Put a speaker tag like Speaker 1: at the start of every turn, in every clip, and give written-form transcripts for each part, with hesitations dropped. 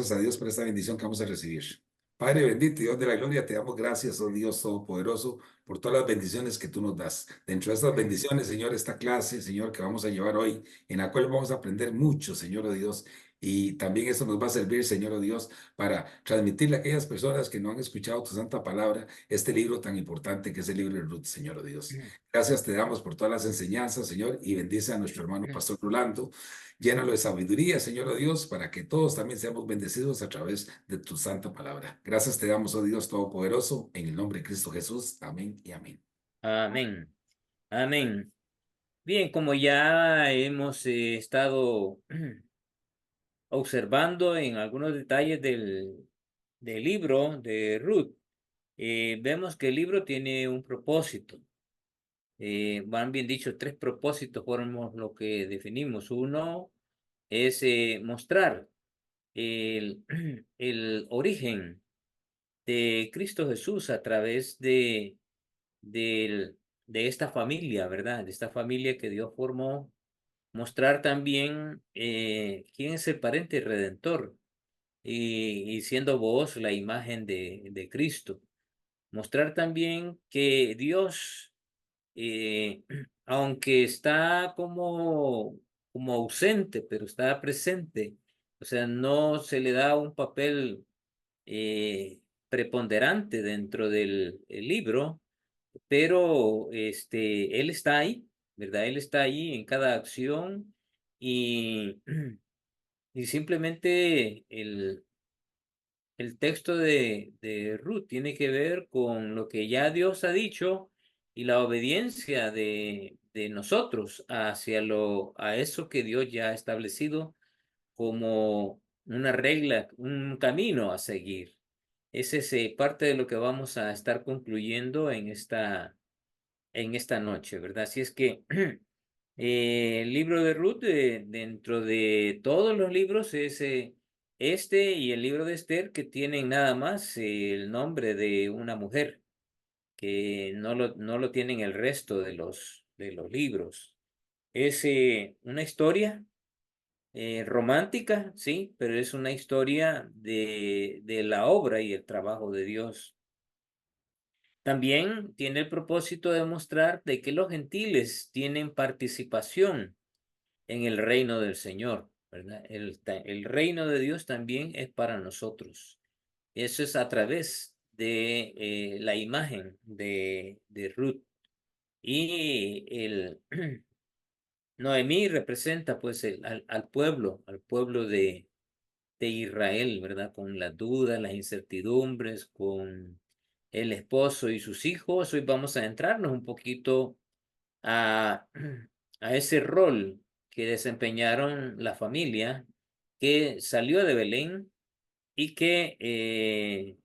Speaker 1: gracias a Dios por esta bendición que vamos a recibir. Padre bendito y Dios de la gloria, te damos gracias, oh Dios Todopoderoso, por todas las bendiciones que tú nos das. Dentro de estas bendiciones, Señor, esta clase, Señor, que vamos a llevar hoy, en la cual vamos a aprender mucho, Señor, oh Dios, y también esto nos va a servir, Señor, oh Dios, para transmitirle a aquellas personas que no han escuchado tu santa palabra, este libro tan importante que es el libro de Ruth, Señor, oh Dios. Gracias te damos por todas las enseñanzas, Señor, y bendice a nuestro hermano Pastor Rolando. Llénalo de sabiduría, Señor, oh Dios, para que todos también seamos bendecidos a través de tu santa palabra. Gracias te damos, oh Dios Todopoderoso, en el nombre de Cristo Jesús. Amén y amén.
Speaker 2: Amén. Amén. Bien, como ya hemos estado observando en algunos detalles del libro de Ruth, vemos que el libro tiene un propósito. Van bien dicho, tres propósitos fueron lo que definimos. Uno es mostrar el, el origen de Cristo Jesús a través del- de esta familia, ¿verdad? De esta familia que Dios formó. Mostrar también quién es el parente redentor y siendo vos la imagen de Cristo. Mostrar también que Dios, eh, aunque está como ausente, pero está presente, o sea, no se le da un papel preponderante dentro del el libro, pero él está ahí, ¿verdad? Él está ahí en cada acción y, y simplemente el texto de Ruth tiene que ver con lo que ya Dios ha dicho y la obediencia de nosotros a eso que Dios ya ha establecido como una regla, un camino a seguir. Ese es parte de lo que vamos a estar concluyendo en esta noche, ¿verdad? Así es que el libro de Ruth, dentro de todos los libros, es este y el libro de Esther, que tienen nada más el nombre de una mujer, que no lo tienen el resto de los libros. Es una historia romántica, sí, pero es una historia de la obra y el trabajo de Dios. También tiene el propósito de mostrar de que los gentiles tienen participación en el reino del Señor, ¿verdad? El reino de Dios también es para nosotros. Eso es a través de la imagen de Ruth. Y Noemí representa pues al pueblo de Israel, ¿verdad? Con las dudas, las incertidumbres, con el esposo y sus hijos. Hoy vamos a entrarnos un poquito a, a ese rol que desempeñaron la familia que salió de Belén y que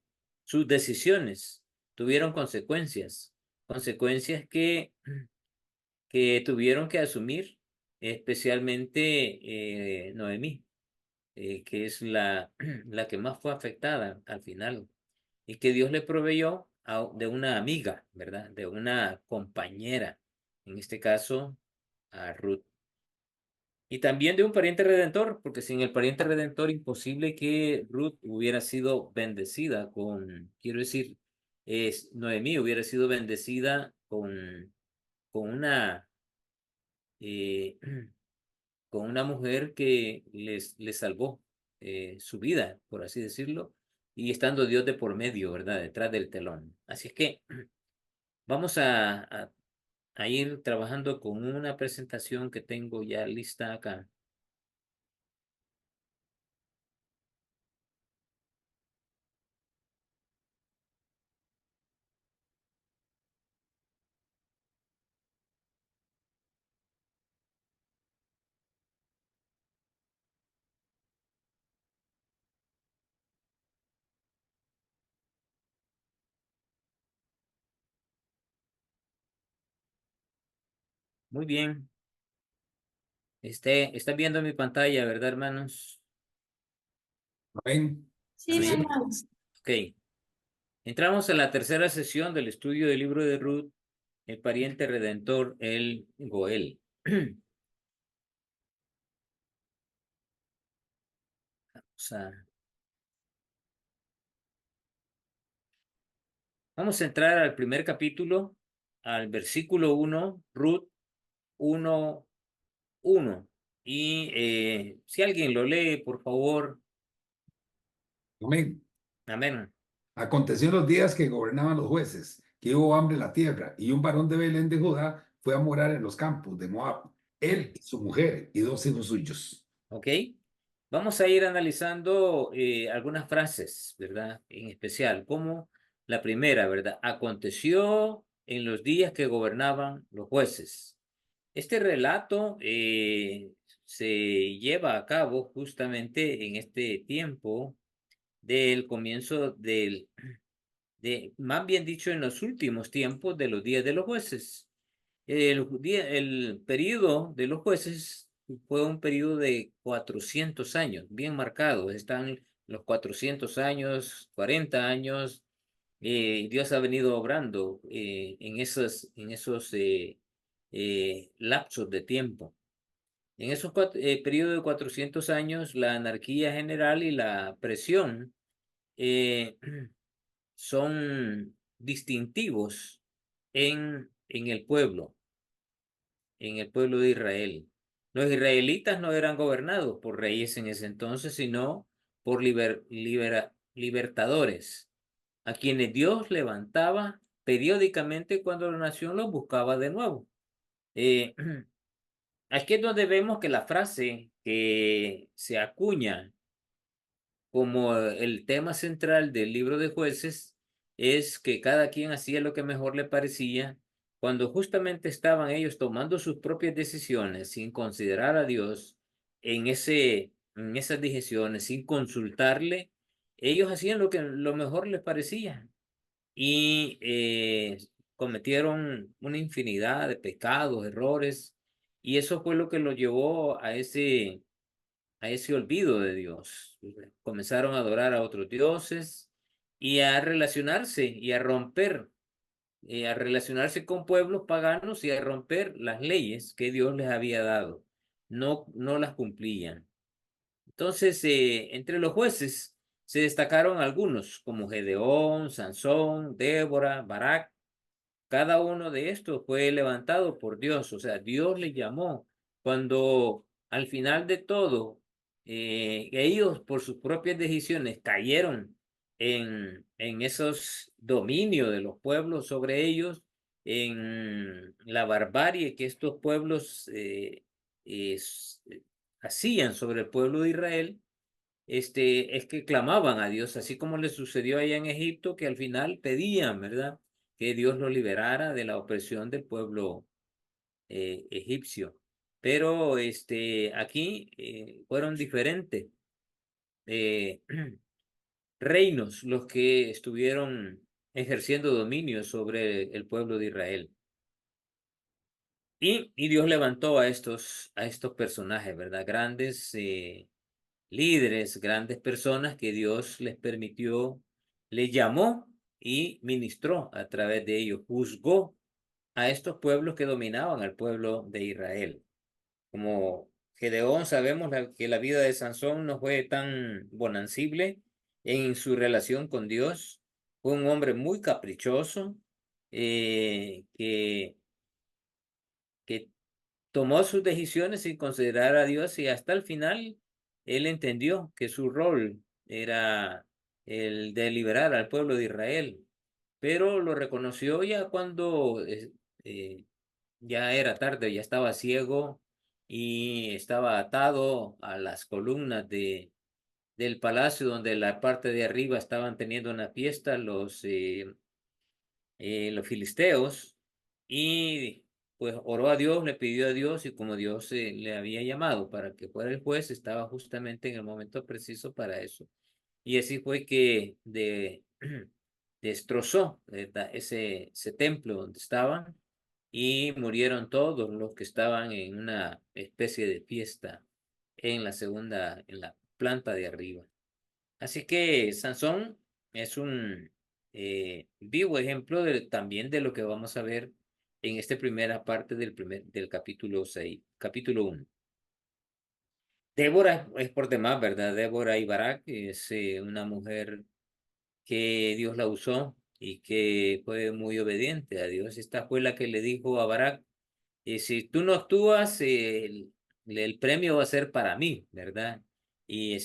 Speaker 2: sus decisiones tuvieron consecuencias, consecuencias que tuvieron que asumir especialmente Noemí, que es la que más fue afectada al final, y que Dios le proveyó de una amiga, ¿verdad? De una compañera, en este caso a Ruth. Y también de un pariente redentor, porque sin el pariente redentor imposible que Ruth hubiera sido bendecida quiero decir, Noemí hubiera sido bendecida con una, eh, con una mujer que les salvó su vida, por así decirlo, y estando Dios de por medio, ¿verdad? Detrás del telón. Así es que vamos a ir trabajando con una presentación que tengo ya lista acá. Muy bien. Está viendo mi pantalla, ¿verdad, hermanos?
Speaker 1: Amén.
Speaker 3: Sí, mi
Speaker 1: Así
Speaker 2: Amén.
Speaker 3: hermano.
Speaker 1: es.
Speaker 2: Ok. Entramos en la tercera sesión del estudio del libro de Ruth, el pariente redentor, el Goel. Vamos a entrar al primer capítulo, al versículo 1, Ruth 1:1. Y si alguien lo lee, por favor.
Speaker 1: Amén.
Speaker 2: Amén.
Speaker 1: Aconteció en los días que gobernaban los jueces, que hubo hambre en la tierra, y un varón de Belén de Judá fue a morar en los campos de Moab, él y su mujer y dos hijos suyos.
Speaker 2: ¿Ok? Vamos a ir analizando algunas frases, ¿verdad? En especial, como la primera, ¿verdad? Aconteció en los días que gobernaban los jueces. Este relato se lleva a cabo justamente en este tiempo del comienzo más bien dicho, en los últimos tiempos de los días de los jueces. El periodo de los jueces fue un periodo de 400 años, bien marcado. Están los 400 años, 40 años. Dios ha venido obrando en esos lapsos de tiempo. En esos periodos de 400 años, la anarquía general y la presión eh, son distintivos en el pueblo de Israel. Los israelitas no eran gobernados por reyes en ese entonces, sino por libertadores, a quienes Dios levantaba periódicamente cuando la nación los buscaba de nuevo. Eh, Aquí es donde vemos que la frase que se acuña como el tema central del libro de jueces es que cada quien hacía lo que mejor le parecía, cuando justamente estaban ellos tomando sus propias decisiones sin considerar a Dios en esas decisiones, sin consultarle, ellos hacían lo mejor les parecía y cometieron una infinidad de pecados, errores, y eso fue lo que los llevó a ese olvido de Dios. Comenzaron a adorar a otros dioses y a relacionarse y a relacionarse con pueblos paganos y a romper las leyes que Dios les había dado. No las cumplían. Entonces, entre los jueces se destacaron algunos como Gedeón, Sansón, Débora, Barak. Cada uno de estos fue levantado por Dios, o sea, Dios les llamó cuando al final de todo ellos por sus propias decisiones cayeron en esos dominios de los pueblos sobre ellos, en la barbarie que estos pueblos hacían sobre el pueblo de Israel. Es que clamaban a Dios, así como les sucedió allá en Egipto, que al final pedían, ¿verdad? Que Dios los liberara de la opresión del pueblo egipcio. Pero aquí fueron diferentes eh, reinos los que estuvieron ejerciendo dominio sobre el pueblo de Israel. Y Dios levantó a estos personajes, ¿verdad? Grandes líderes, grandes personas que Dios les permitió, les llamó y ministró a través de ellos, juzgó a estos pueblos que dominaban al pueblo de Israel. Como Gedeón, sabemos que la vida de Sansón no fue tan bonancible en su relación con Dios. Fue un hombre muy caprichoso, que tomó sus decisiones sin considerar a Dios y hasta el final él entendió que su rol era el de liberar al pueblo de Israel, pero lo reconoció ya cuando eh, ya era tarde, ya estaba ciego y estaba atado a las columnas del palacio donde la parte de arriba estaban teniendo una fiesta los filisteos, y pues oró a Dios, le pidió a Dios, y como Dios le había llamado para que fuera el juez, estaba justamente en el momento preciso para eso. Y así fue que destrozó ese templo donde estaban y murieron todos los que estaban en una especie de fiesta en la planta de arriba. Así que Sansón es un vivo ejemplo también de lo que vamos a ver en esta primera parte del capítulo 6, capítulo 1. Débora es por demás, ¿verdad? Débora y Barak es una mujer que Dios la usó y que fue muy obediente a Dios. Esta fue la que le dijo a Barak, si tú no actúas, el premio va a ser para mí, ¿verdad? Y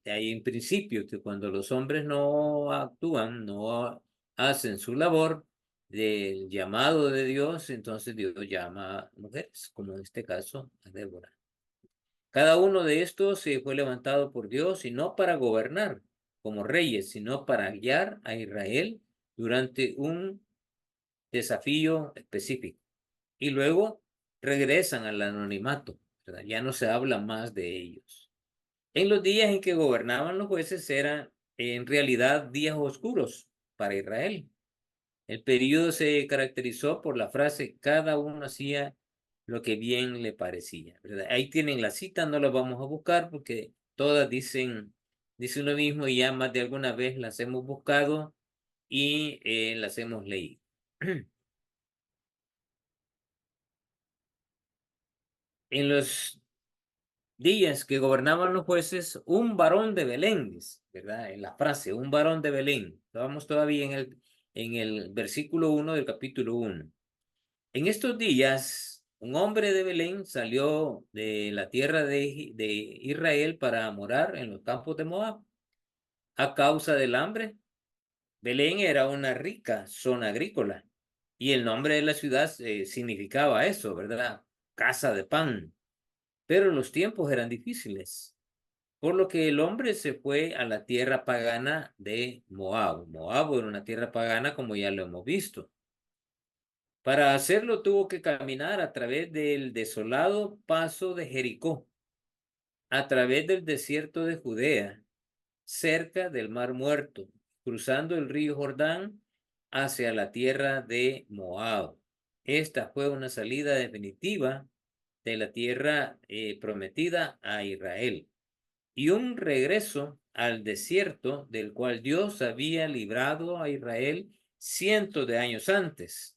Speaker 2: hay en principio que cuando los hombres no actúan, no hacen su labor del llamado de Dios, entonces Dios llama a mujeres, como en este caso a Débora. Cada uno de estos fue levantado por Dios y no para gobernar como reyes, sino para guiar a Israel durante un desafío específico. Y luego regresan al anonimato, ¿verdad? Ya no se habla más de ellos. En los días en que gobernaban los jueces eran en realidad días oscuros para Israel. El período se caracterizó por la frase, cada uno hacía lo que bien le parecía, ¿verdad? Ahí tienen la cita, no la vamos a buscar porque todas dicen lo mismo y ya más de alguna vez las hemos buscado y las hemos leído. En los días que gobernaban los jueces, un varón de Belén, dice, ¿verdad? En la frase, un varón de Belén. Vamos todavía en el versículo 1 del capítulo 1. En estos días, un hombre de Belén salió de la tierra de Israel para morar en los campos de Moab. A causa del hambre, Belén era una rica zona agrícola y el nombre de la ciudad significaba eso, ¿verdad? Casa de pan. Pero los tiempos eran difíciles, por lo que el hombre se fue a la tierra pagana de Moab. Moab era una tierra pagana como ya lo hemos visto. Para hacerlo tuvo que caminar a través del desolado paso de Jericó, a través del desierto de Judea, cerca del Mar Muerto, cruzando el río Jordán hacia la tierra de Moab. Esta fue una salida definitiva de la tierra prometida a Israel y un regreso al desierto del cual Dios había librado a Israel cientos de años antes.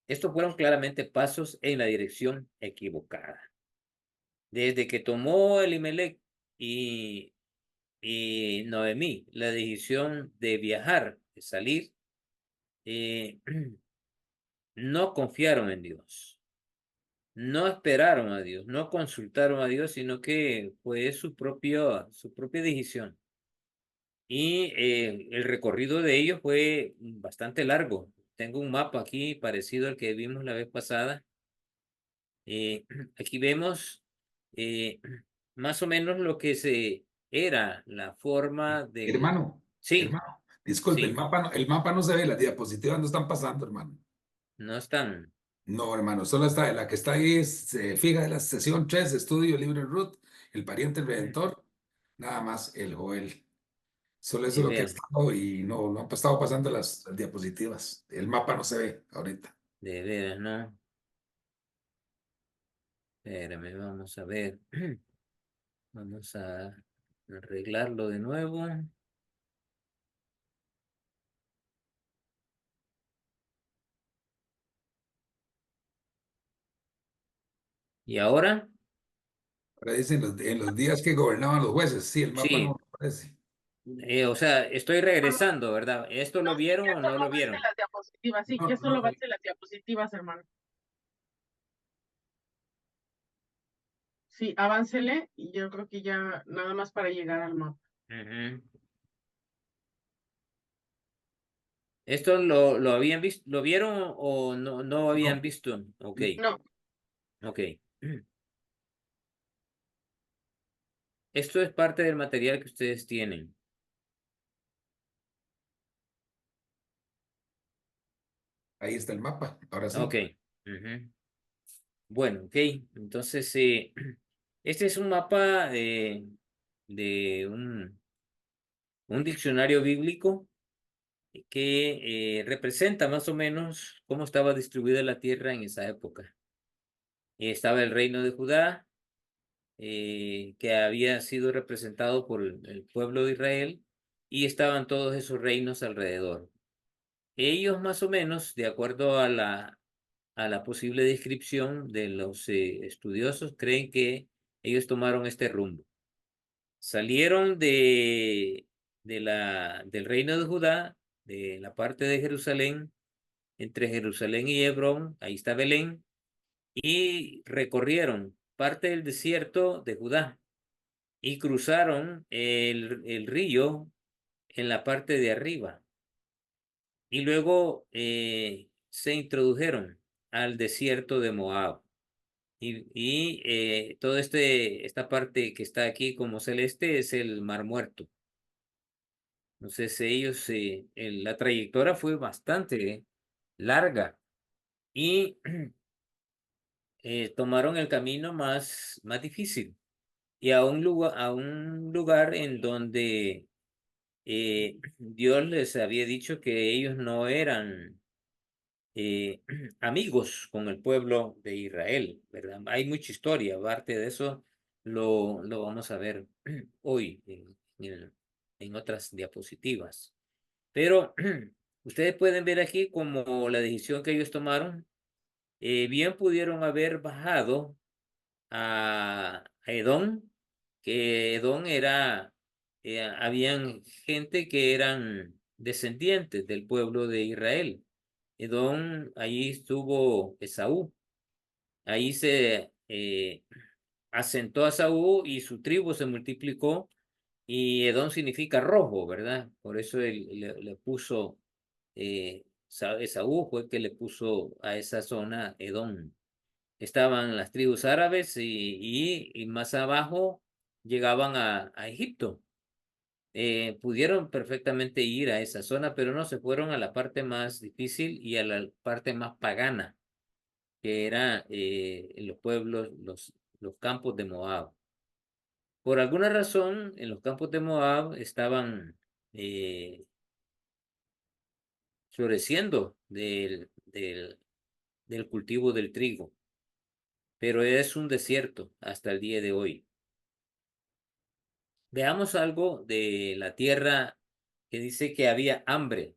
Speaker 2: Estos fueron claramente pasos en la dirección equivocada. Desde que tomó Elimelech y, y Noemí la decisión de viajar, de salir, eh, no confiaron en Dios, no esperaron a Dios, no consultaron a Dios, sino que fue su propia decisión. Y el recorrido de ellos fue bastante largo. Tengo un mapa aquí parecido al que vimos la vez pasada. Aquí vemos eh, más o menos lo que era la forma del...
Speaker 1: Hermano,
Speaker 2: Sí,
Speaker 1: hermano, disculpe,
Speaker 2: sí,
Speaker 1: el mapa no se ve, las diapositivas no están pasando, hermano.
Speaker 2: no están.
Speaker 1: No, hermano, solo está, la que está ahí es fija de la sesión 3, estudio, libro en Ruth, el pariente el redentor, nada más el Joel. Solo eso es lo que ha
Speaker 2: Vean,
Speaker 1: estado y no han estado pasando las diapositivas. El mapa no se ve ahorita.
Speaker 2: de veras, ¿no? Espérame, vamos a ver. Vamos a arreglarlo de nuevo. ¿Y ahora?
Speaker 1: Ahora dicen en los días que gobernaban los jueces, sí, el mapa no
Speaker 2: Sí,
Speaker 1: aparece.
Speaker 2: o sea, estoy
Speaker 3: Hermano,
Speaker 2: regresando, ¿verdad? ¿Esto lo vieron
Speaker 3: ya
Speaker 2: o no
Speaker 3: solo
Speaker 2: lo
Speaker 3: avance
Speaker 2: vieron?
Speaker 3: las diapositivas, sí,
Speaker 1: No,
Speaker 3: ya
Speaker 1: no,
Speaker 3: solo avance las diapositivas, hermano. Sí, aváncele y yo creo que ya nada más para llegar al mapa.
Speaker 2: Ujú. ¿Esto lo habían visto, lo vieron o no habían
Speaker 1: no.
Speaker 2: visto? Ok,
Speaker 3: No,
Speaker 2: ok. Esto es parte del material que ustedes tienen.
Speaker 1: Ahí está el mapa, ahora
Speaker 2: Ok.
Speaker 1: sí.
Speaker 2: Ujú. Bueno, ok. Entonces, este es un mapa de un diccionario bíblico que representa más o menos cómo estaba distribuida la tierra en esa época. Estaba el reino de Judá, que había sido representado por el pueblo de Israel, y estaban todos esos reinos alrededor. Ellos más o menos, de acuerdo a la posible descripción de los estudiosos, creen que ellos tomaron este rumbo. Salieron del reino de Judá de la parte de Jerusalén, entre Jerusalén y Hebrón, ahí está Belén, y recorrieron parte del desierto de Judá y cruzaron el río en la parte de arriba. Y luego se introdujeron al desierto de Moab. Y toda esta parte que está aquí como celeste es el Mar Muerto. Entonces ellos, la trayectoria fue bastante larga y tomaron el camino más difícil y a un lugar en donde Dios les había dicho que ellos no eran amigos con el pueblo de Israel, ¿verdad? Hay mucha historia, aparte de eso lo vamos a ver hoy en otras diapositivas. Pero ustedes pueden ver aquí como la decisión que ellos tomaron, bien pudieron haber bajado a Edom, que Edom era, habían gente que eran descendientes del pueblo de Israel. Edom, ahí estuvo Esaú, ahí se asentó a Esaú y su tribu se multiplicó y Edom significa rojo, ¿verdad? Por eso él le puso, Esaú fue el que le puso a esa zona Edom. Estaban las tribus árabes y más abajo llegaban a Egipto. Pudieron perfectamente ir a esa zona, pero no se fueron a la parte más difícil y a la parte más pagana, que era los pueblos, los campos de Moab. Por alguna razón, en los campos de Moab estaban floreciendo del cultivo del trigo, pero es un desierto hasta el día de hoy. Veamos algo de la tierra que dice que había hambre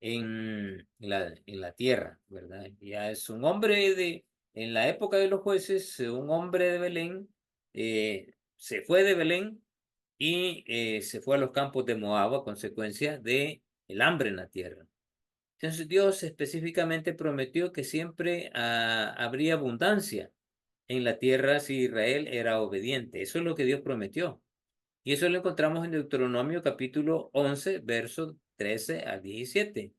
Speaker 2: en la tierra, ¿verdad? Ya es un hombre en la época de los jueces, un hombre de Belén, se fue de Belén y se fue a los campos de Moab a consecuencia de el hambre en la tierra. Entonces Dios específicamente prometió que siempre habría abundancia en la tierra si Israel era obediente. Eso es lo que Dios prometió. Y eso lo encontramos en Deuteronomio capítulo 11, versos 13 al 17.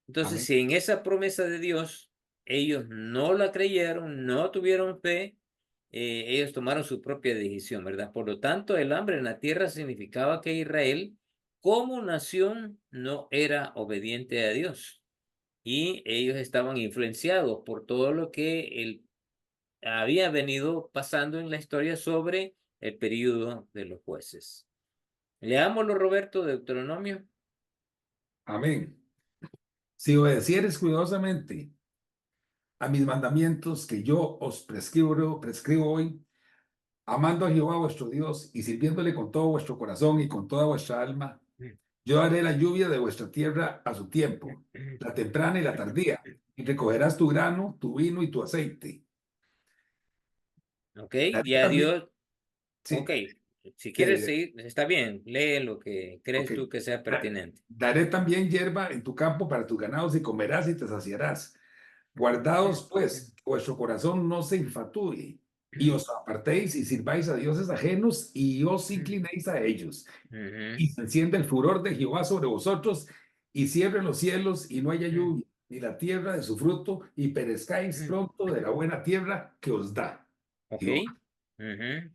Speaker 2: Entonces,
Speaker 1: Amén.
Speaker 2: si en esa promesa de Dios ellos no la creyeron, no tuvieron fe, ellos tomaron su propia decisión, ¿verdad? Por lo tanto, el hambre en la tierra significaba que Israel, como nación, no era obediente a Dios. Y ellos estaban influenciados por todo lo que había venido pasando en la historia sobre el período de los jueces. Leámoslo, Roberto, Deuteronomio.
Speaker 1: Amén. Si obedecieres cuidadosamente a mis mandamientos que yo os prescribo hoy, amando a Jehová vuestro Dios y sirviéndole con todo vuestro corazón y con toda vuestra alma, yo daré la lluvia de vuestra tierra a su tiempo, la temprana y la tardía, y recogerás tu grano, tu vino y tu aceite.
Speaker 2: Ok,
Speaker 1: Daré
Speaker 2: ya
Speaker 1: también,
Speaker 2: Dios, ok,
Speaker 1: sí,
Speaker 2: si quieres
Speaker 1: que,
Speaker 2: seguir, está bien, lee lo que
Speaker 1: ok.
Speaker 2: crees tú que sea pertinente.
Speaker 1: Daré también hierba en tu campo para tus ganados y comerás y te saciarás. Guardaos, pues, que vuestro corazón no se infatuye y os apartéis y sirváis a dioses ajenos y os inclinéis a ellos.
Speaker 2: Ujú,
Speaker 1: Y se enciende el furor de Jehová sobre vosotros y cierren los cielos y no haya lluvia, ni la tierra de su fruto, y perezcáis pronto de la buena tierra que os da
Speaker 2: ok,
Speaker 1: Jehová.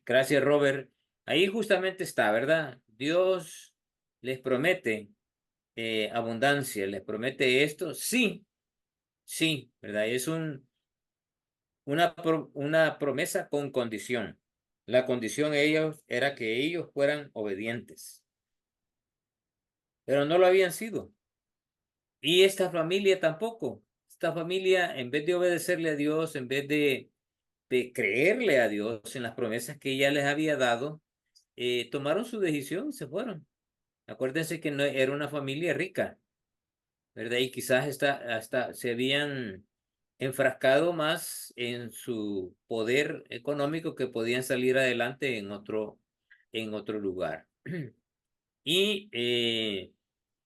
Speaker 2: gracias, Robert. Ahí justamente está, ¿verdad? Dios les promete abundancia, les promete esto, sí, sí, ¿verdad? Es una promesa con condición. La condición de ellos era que ellos fueran obedientes, pero no lo habían sido. Y esta familia tampoco. Esta familia, en vez de obedecerle a Dios, en vez de creerle a Dios en las promesas que ella les había dado, tomaron su decisión y se fueron. Acuérdense que no era una familia rica, ¿verdad? Y quizás hasta se habían enfrascado más en su poder económico que podían salir adelante en otro lugar. Y,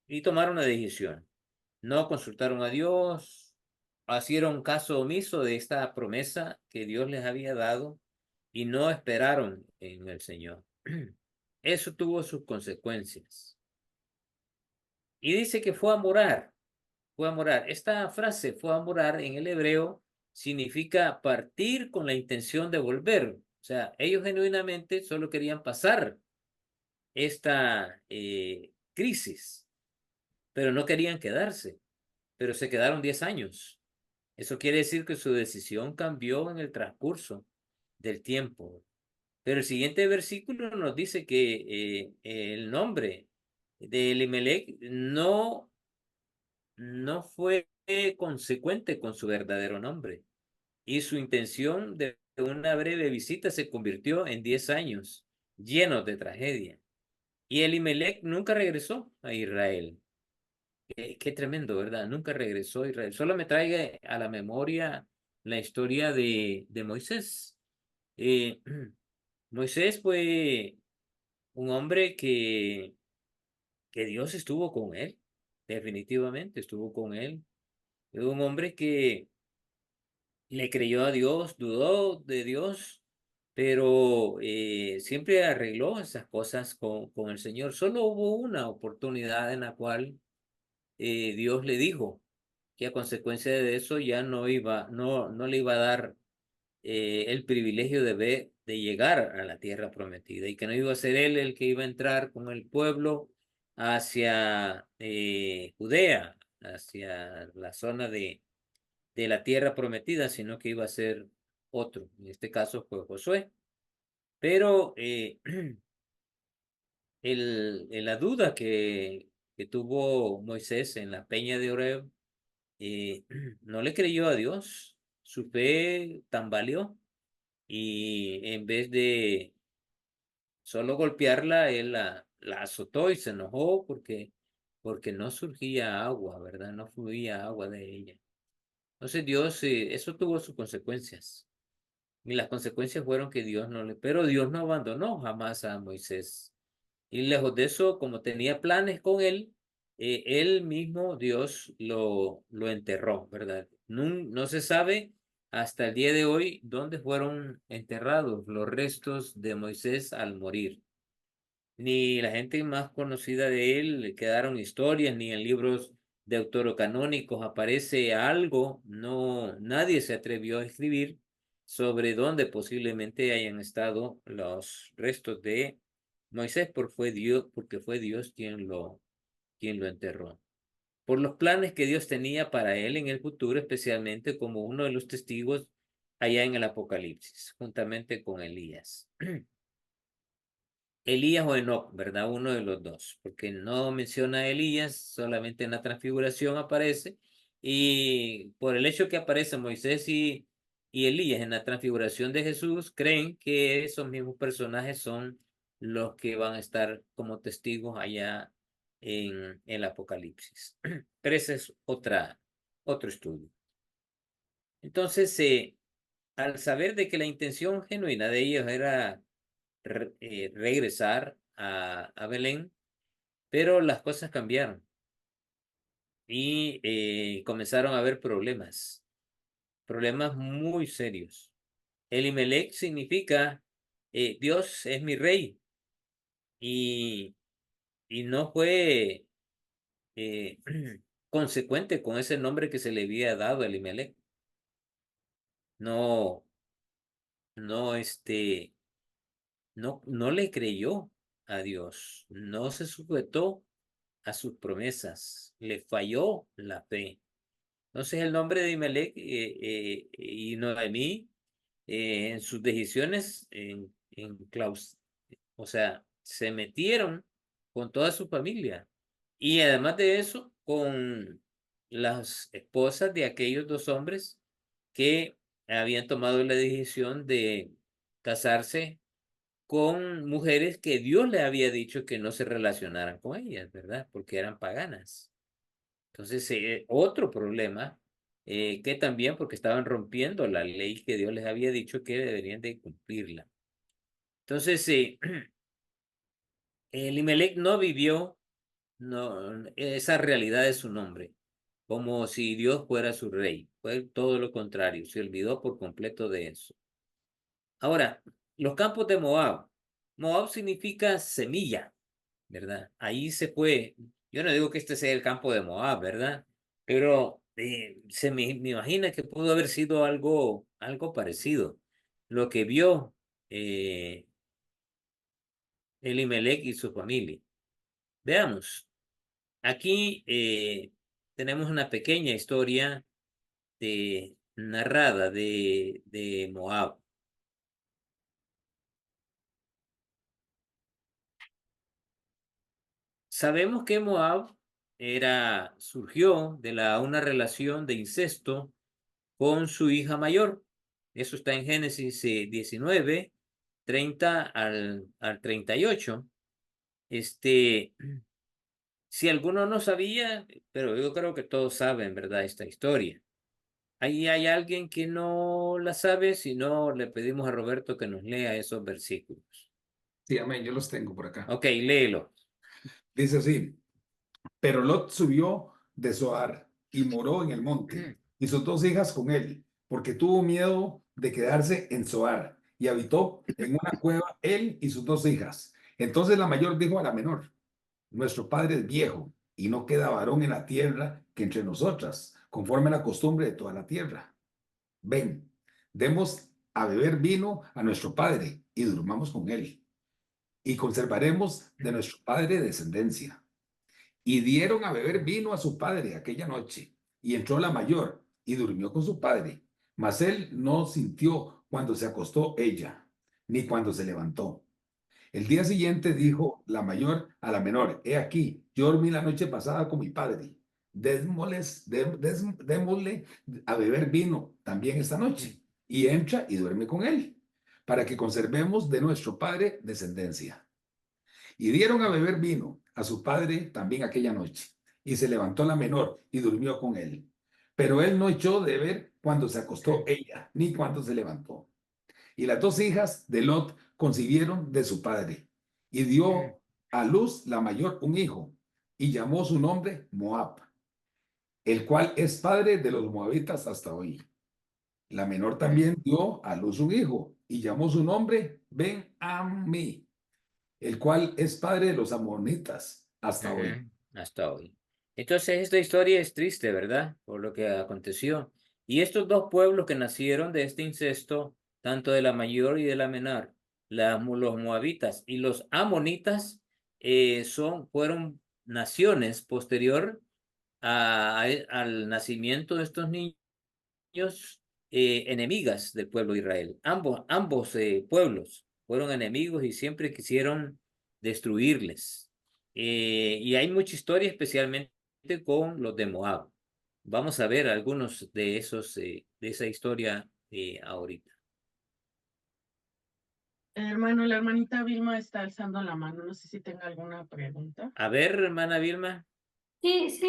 Speaker 2: y tomaron una decisión. no consultaron a Dios, hicieron caso omiso de esta promesa que Dios les había dado y no esperaron en el Señor. Eso tuvo sus consecuencias. Y dice que fue a morar, fue a morar. Esta frase, fue a morar, en el hebreo significa partir con la intención de volver. O sea, ellos genuinamente solo querían pasar esta crisis, pero no querían quedarse, pero se quedaron 10 años. Eso quiere decir que su decisión cambió en el transcurso del tiempo. Pero el siguiente versículo nos dice que el nombre de Elimelech no fue consecuente con su verdadero nombre. Y su intención de una breve visita se convirtió en 10 años llenos de tragedia. Y Elimelech nunca regresó a Israel. Qué tremendo, ¿verdad? Nunca regresó a Israel. Solo me traiga a la memoria la historia de Moisés. Eh, Moisés fue un hombre que Dios estuvo con él, definitivamente estuvo con él. Es un hombre que le creyó a Dios, dudó de Dios, pero siempre arregló esas cosas con el Señor. Solo hubo una oportunidad en la cual Dios le dijo que a consecuencia de eso ya no le iba a dar el privilegio de llegar a la tierra prometida y que no iba a ser él el que iba a entrar con el pueblo hacia Judea, hacia la zona de la tierra prometida, sino que iba a ser otro. En este caso fue Josué. Pero la duda que tuvo Moisés en la peña de Oreb, no le creyó a Dios. Su fe tambaleó y en vez de solo golpearla, él la azotó y se enojó porque no surgía agua, ¿verdad? No fluía agua de ella. Entonces Dios, eso tuvo sus consecuencias. Y las consecuencias fueron que pero Dios no abandonó jamás a Moisés. Y lejos de eso, como tenía planes con él, él mismo, Dios, lo enterró, ¿verdad? No se sabe hasta el día de hoy dónde fueron enterrados los restos de Moisés al morir. Ni la gente más conocida de él le quedaron historias, ni en libros deuterocanónicos aparece algo. No, nadie se atrevió a escribir sobre dónde posiblemente hayan estado los restos de Moisés, porque fue Dios quien lo enterró. Por los planes que Dios tenía para él en el futuro, especialmente como uno de los testigos allá en el Apocalipsis, juntamente con Elías. Elías o Enoc, ¿verdad? Uno de los dos, porque no menciona a Elías, solamente en la transfiguración aparece, y por el hecho que aparecen Moisés y Elías en la transfiguración de Jesús, creen que esos mismos personajes son los que van a estar como testigos allá en el Apocalipsis. Pero ese es otro estudio. Entonces, al saber de que la intención genuina de ellos era regresar a Belén, pero las cosas cambiaron y comenzaron a haber problemas muy serios. Elimelech significa Dios es mi rey y, y no fue eh, consecuente con ese nombre que se le había dado a Elimelech. No, no, no le creyó a Dios, no se sujetó a sus promesas, le falló la fe. Entonces el nombre de Imelec y Noemí en sus decisiones o sea, se metieron con toda su familia y además de eso con las esposas de aquellos dos hombres que habían tomado la decisión de casarse con mujeres que Dios le había dicho que no se relacionaran con ellas, ¿verdad? Porque eran paganas. Entonces, otro problema, que también porque estaban rompiendo la ley que Dios les había dicho que deberían de cumplirla. Entonces, Elimelech no vivió esa realidad de su nombre. como si Dios fuera su rey. Fue todo lo contrario, se olvidó por completo de eso. Ahora, los campos de Moab. Moab significa semilla, ¿verdad? Ahí se fue. Yo no digo que este sea el campo de Moab, ¿verdad? Pero me imagina que pudo haber sido algo parecido. Lo que vio eh, Elimelech y su familia. Veamos, aquí tenemos una pequeña historia narrada de Moab. Sabemos que Moab surgió de una relación de incesto con su hija mayor. Eso está en Génesis 19, 30 al 38. Este, si alguno no sabía, pero yo creo que todos saben, ¿verdad? Esta historia. Ahí hay alguien que no la sabe, si no, le pedimos a Roberto que nos lea esos versículos.
Speaker 1: Sí, amén, yo los tengo por acá.
Speaker 2: Ok, léelo.
Speaker 1: Dice así, pero Lot subió de Zoar y moró en el monte, y sus dos hijas con él, porque tuvo miedo de quedarse en Zoar, y habitó en una cueva él y sus dos hijas. Entonces la mayor dijo a la menor, nuestro padre es viejo, y no queda varón en la tierra que entre nosotras, conforme a la costumbre de toda la tierra. Ven, demos a beber vino a nuestro padre, y durmamos con él, y conservaremos de nuestro padre descendencia. Y dieron a beber vino a su padre aquella noche. Y entró la mayor y durmió con su padre. Mas él no sintió cuando se acostó ella, ni cuando se levantó. El día siguiente dijo la mayor a la menor, he aquí, yo dormí la noche pasada con mi padre. Démosle a beber vino también esta noche. Y entra y duerme con él, para que conservemos de nuestro padre descendencia. Y dieron a beber vino a su padre también aquella noche. Y se levantó la menor y durmió con él. Pero él no echó de ver cuando se acostó ella, ni cuando se levantó. Y las dos hijas de Lot concibieron de su padre. Y dio a luz la mayor un hijo. Y llamó su nombre Moab, el cual es padre de los moabitas hasta hoy. La menor también dio a luz un hijo. Y llamó su nombre Ben-Ammi, el cual es padre de los amonitas hasta hoy.
Speaker 2: Ujú, hasta hoy. Entonces, esta historia es triste, ¿verdad? Por lo que aconteció. Y estos dos pueblos que nacieron de este incesto, tanto de la mayor y de la menor, los moabitas y los amonitas, fueron naciones posterior al nacimiento de estos niños, enemigas del pueblo de Israel. Ambos pueblos fueron enemigos y siempre quisieron destruirles. Y hay mucha historia, especialmente con los de Moab. Vamos a ver algunos de esa historia ahorita.
Speaker 3: Hermano, la hermanita Vilma está alzando la mano. No sé si tenga alguna pregunta.
Speaker 2: A ver, hermana Vilma.
Speaker 4: Sí, sí,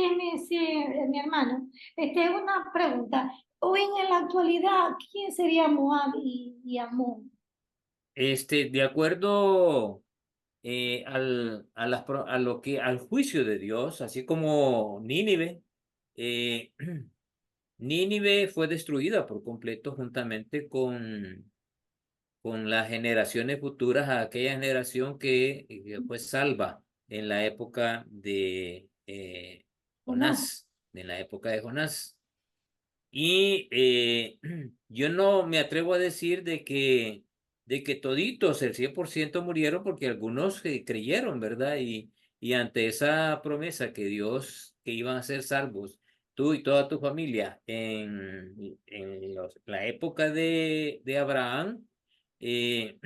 Speaker 4: mi hermano. Una pregunta. Hoy en la actualidad, ¿quién sería Moab y Amón?
Speaker 2: De acuerdo al juicio de Dios, así como Nínive, eh, Nínive fue destruida por completo juntamente con las generaciones futuras, a aquella generación que fue salva en la época de
Speaker 4: Jonás.
Speaker 2: Jonás, en la época de Jonás. Y yo no me atrevo a decir de que toditos, el 100% murieron, porque algunos creyeron, ¿verdad? Y ante esa promesa que iban a ser salvos, tú y toda tu familia, la época de Abraham, eh,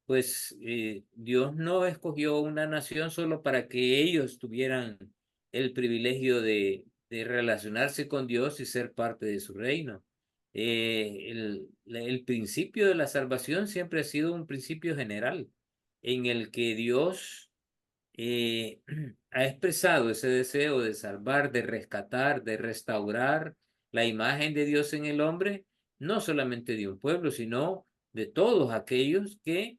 Speaker 2: pues Dios no escogió una nación solo para que ellos tuvieran el privilegio de relacionarse con Dios y ser parte de su reino. El principio de la salvación siempre ha sido un principio general en el que Dios eh, ha expresado ese deseo de salvar, de rescatar, de restaurar la imagen de Dios en el hombre, no solamente de un pueblo, sino de todos aquellos que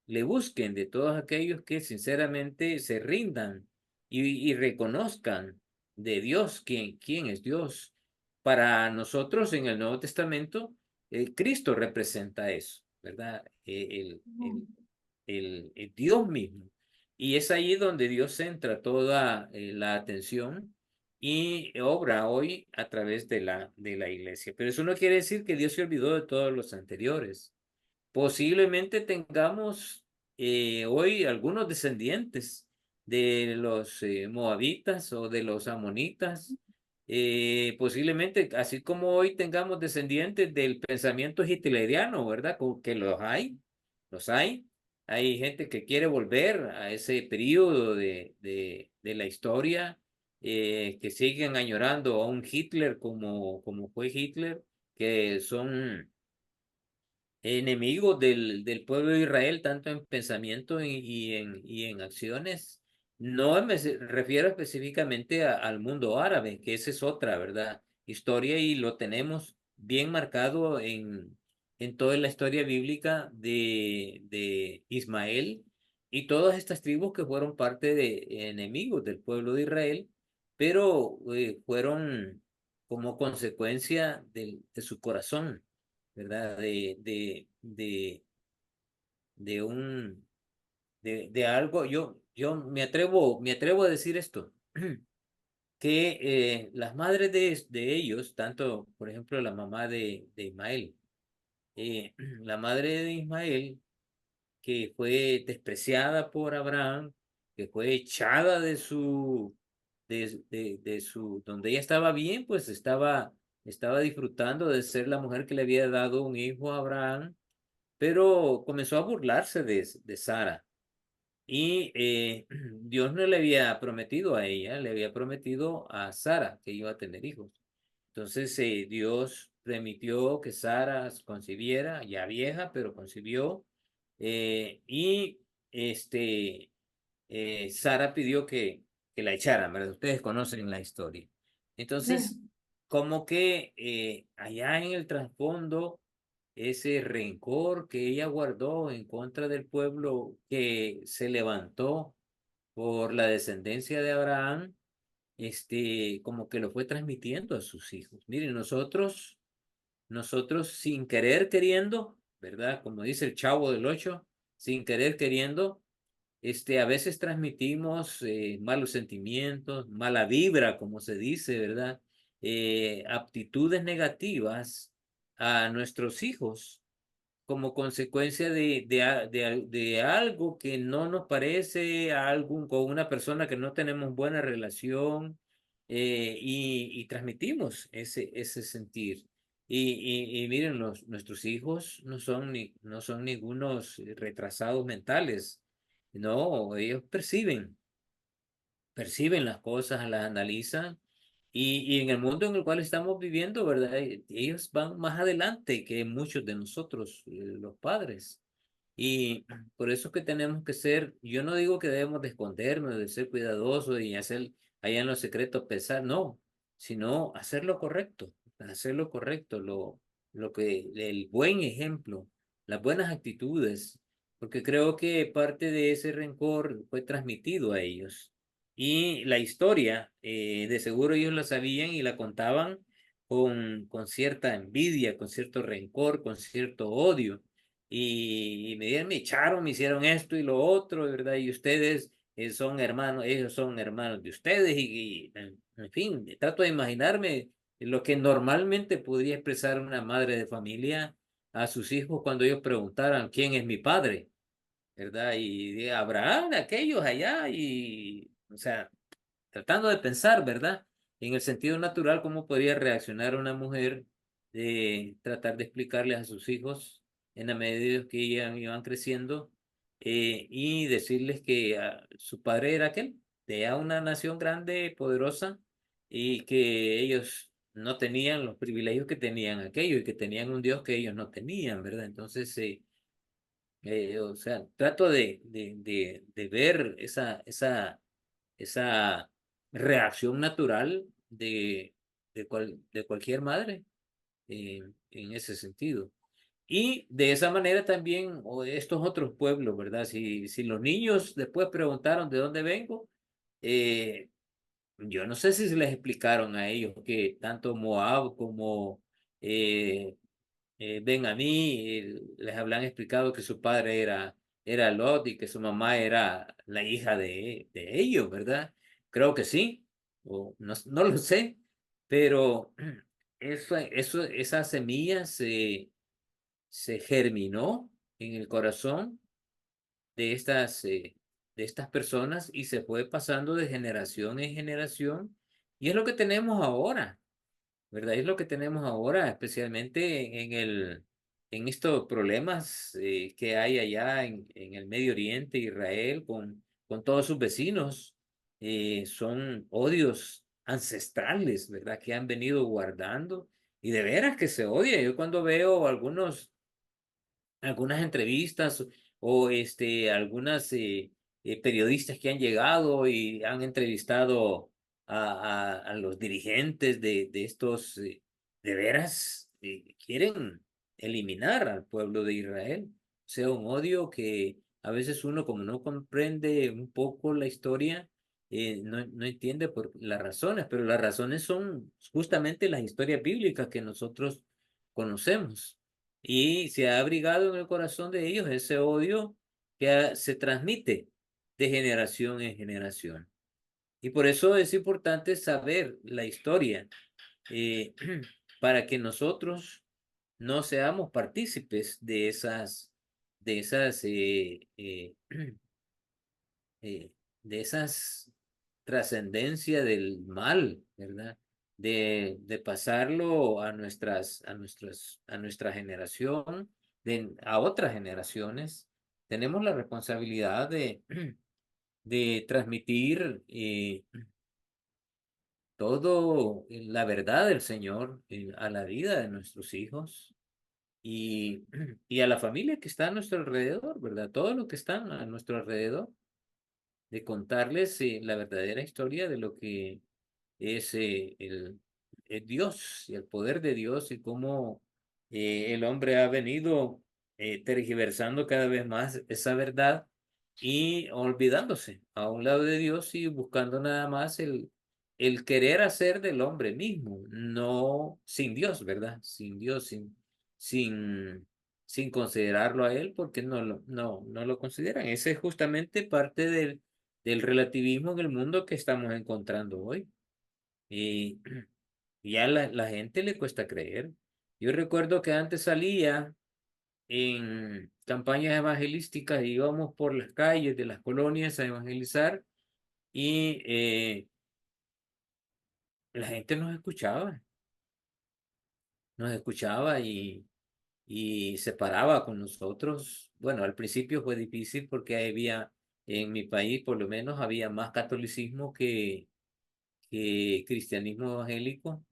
Speaker 2: le busquen, de todos aquellos que sinceramente se rindan y reconozcan de Dios. ¿Quién es Dios? Para nosotros en el Nuevo Testamento, Cristo representa eso, ¿verdad? El Dios mismo. Y es ahí donde Dios centra toda la atención y obra hoy a través de la iglesia. Pero eso no quiere decir que Dios se olvidó de todos los anteriores. Posiblemente tengamos hoy algunos descendientes de los moabitas o de los amonitas. Posiblemente, así como hoy tengamos descendientes del pensamiento hitleriano, ¿verdad? Que los hay, los hay. Hay gente que quiere volver a ese periodo de la historia, que siguen añorando a un Hitler como fue Hitler, que son enemigos del pueblo de Israel, tanto en pensamiento y en acciones. No me refiero específicamente al mundo árabe, que esa es otra, ¿verdad? Historia y lo tenemos bien marcado en toda la historia bíblica de Ismael y todas estas tribus que fueron parte de enemigos del pueblo de Israel, pero fueron como consecuencia de su corazón, ¿verdad? De un, de algo, yo me atrevo a decir esto, que las madres de ellos, tanto, por ejemplo, la mamá de Ismael, la madre de Ismael, que fue despreciada por Abraham, que fue echada de su, donde ella estaba bien, pues estaba disfrutando de ser la mujer que le había dado un hijo a Abraham, pero comenzó a burlarse de Sara. Y Dios no le había prometido a ella, le había prometido a Sara que iba a tener hijos. Entonces Dios permitió que Sara concibiera, ya vieja, pero concibió. Y este, Sara pidió que la echaran, ¿verdad? Ustedes conocen la historia. Entonces,
Speaker 4: Sí.
Speaker 2: como que allá en el trasfondo, ese rencor que ella guardó en contra del pueblo que se levantó por la descendencia de Abraham, como que lo fue transmitiendo a sus hijos. Miren, nosotros sin querer queriendo, ¿verdad? Como dice el Chavo del Ocho, sin querer queriendo, a veces transmitimos malos sentimientos, mala vibra, como se dice, ¿verdad? Aptitudes negativas a nuestros hijos como consecuencia de algo que no nos parece, a algún, con una persona que no tenemos buena relación, y transmitimos ese sentir. Y miren, nuestros hijos no son ningunos retrasados mentales, no, ellos perciben las cosas, las analizan y en el mundo en el cual estamos viviendo, ¿verdad? Ellos van más adelante que muchos de nosotros, los padres. Y por eso es que tenemos que ser, yo no digo que debemos de escondernos, de ser cuidadosos y hacer allá en los secretos pensar, no, sino hacer lo correcto, el buen ejemplo, las buenas actitudes, porque creo que parte de ese rencor fue transmitido a ellos. Y la historia, de seguro ellos la sabían y la contaban con cierta envidia, con cierto rencor, con cierto odio y me echaron, me hicieron esto y lo otro, ¿verdad? Y ustedes son hermanos, ellos son hermanos de ustedes en fin, trato de imaginarme lo que normalmente podría expresar una madre de familia a sus hijos cuando ellos preguntaran quién es mi padre, ¿verdad? Y de Abraham, aquellos allá, o sea, tratando de pensar, ¿verdad? En el sentido natural, cómo podría reaccionar una mujer de tratar de explicarles a sus hijos en la medida que iban creciendo, y decirles que su padre era aquel, de una nación grande, poderosa, y que ellos no tenían los privilegios que tenían aquellos y que tenían un Dios que ellos no tenían, ¿verdad? Entonces, o sea, trato de ver esa reacción natural de cualquier madre, en ese sentido. Y de esa manera también o de estos otros pueblos, ¿verdad? Si los niños después preguntaron de dónde vengo, eh, yo no sé si se les explicaron a ellos que tanto Moab como eh, Ben-Amí les habían explicado que su padre era Lot y que su mamá era la hija de ellos, ¿verdad? Creo que sí, o no lo sé, pero esa semilla se germinó en el corazón de estas personas y se fue pasando de generación en generación. Y es lo que tenemos ahora, ¿verdad? Es lo que tenemos ahora, especialmente en estos problemas que hay allá en el Medio Oriente, Israel, con todos sus vecinos. Son odios ancestrales, ¿verdad? Que han venido guardando. Y de veras que se odia. Yo cuando veo algunas entrevistas o algunas periodistas que han llegado y han entrevistado a los dirigentes de estos, de veras, quieren eliminar al pueblo de Israel. O sea, un odio que a veces uno, como no comprende un poco la historia, no entiende por las razones, pero las razones son justamente las historias bíblicas que nosotros conocemos. Y se ha abrigado en el corazón de ellos ese odio que se transmite de generación en generación. Y por eso es importante saber la historia eh, para que nosotros no seamos partícipes de esas eh, de esas trascendencia del mal, ¿verdad? De pasarlo a nuestra generación, a otras generaciones. Tenemos la responsabilidad de transmitir todo la verdad del Señor a la vida de nuestros hijos y a la familia que está a nuestro alrededor, ¿verdad? Todo lo que está a nuestro alrededor de contarles la verdadera historia de lo que es el Dios y el poder de Dios y cómo el hombre ha venido tergiversando cada vez más esa verdad y olvidándose a un lado de Dios y buscando nada más el querer hacer del hombre mismo, no sin Dios, ¿verdad? Sin Dios, sin, sin considerarlo a Él, porque no lo consideran. Ese es justamente parte del relativismo en el mundo que estamos encontrando hoy. Y ya la gente le cuesta creer. Yo recuerdo que antes salía en campañas evangelísticas, íbamos por las calles de las colonias a evangelizar y la gente nos escuchaba y se paraba con nosotros. Bueno, al principio fue difícil porque en mi país por lo menos había más catolicismo que cristianismo evangélico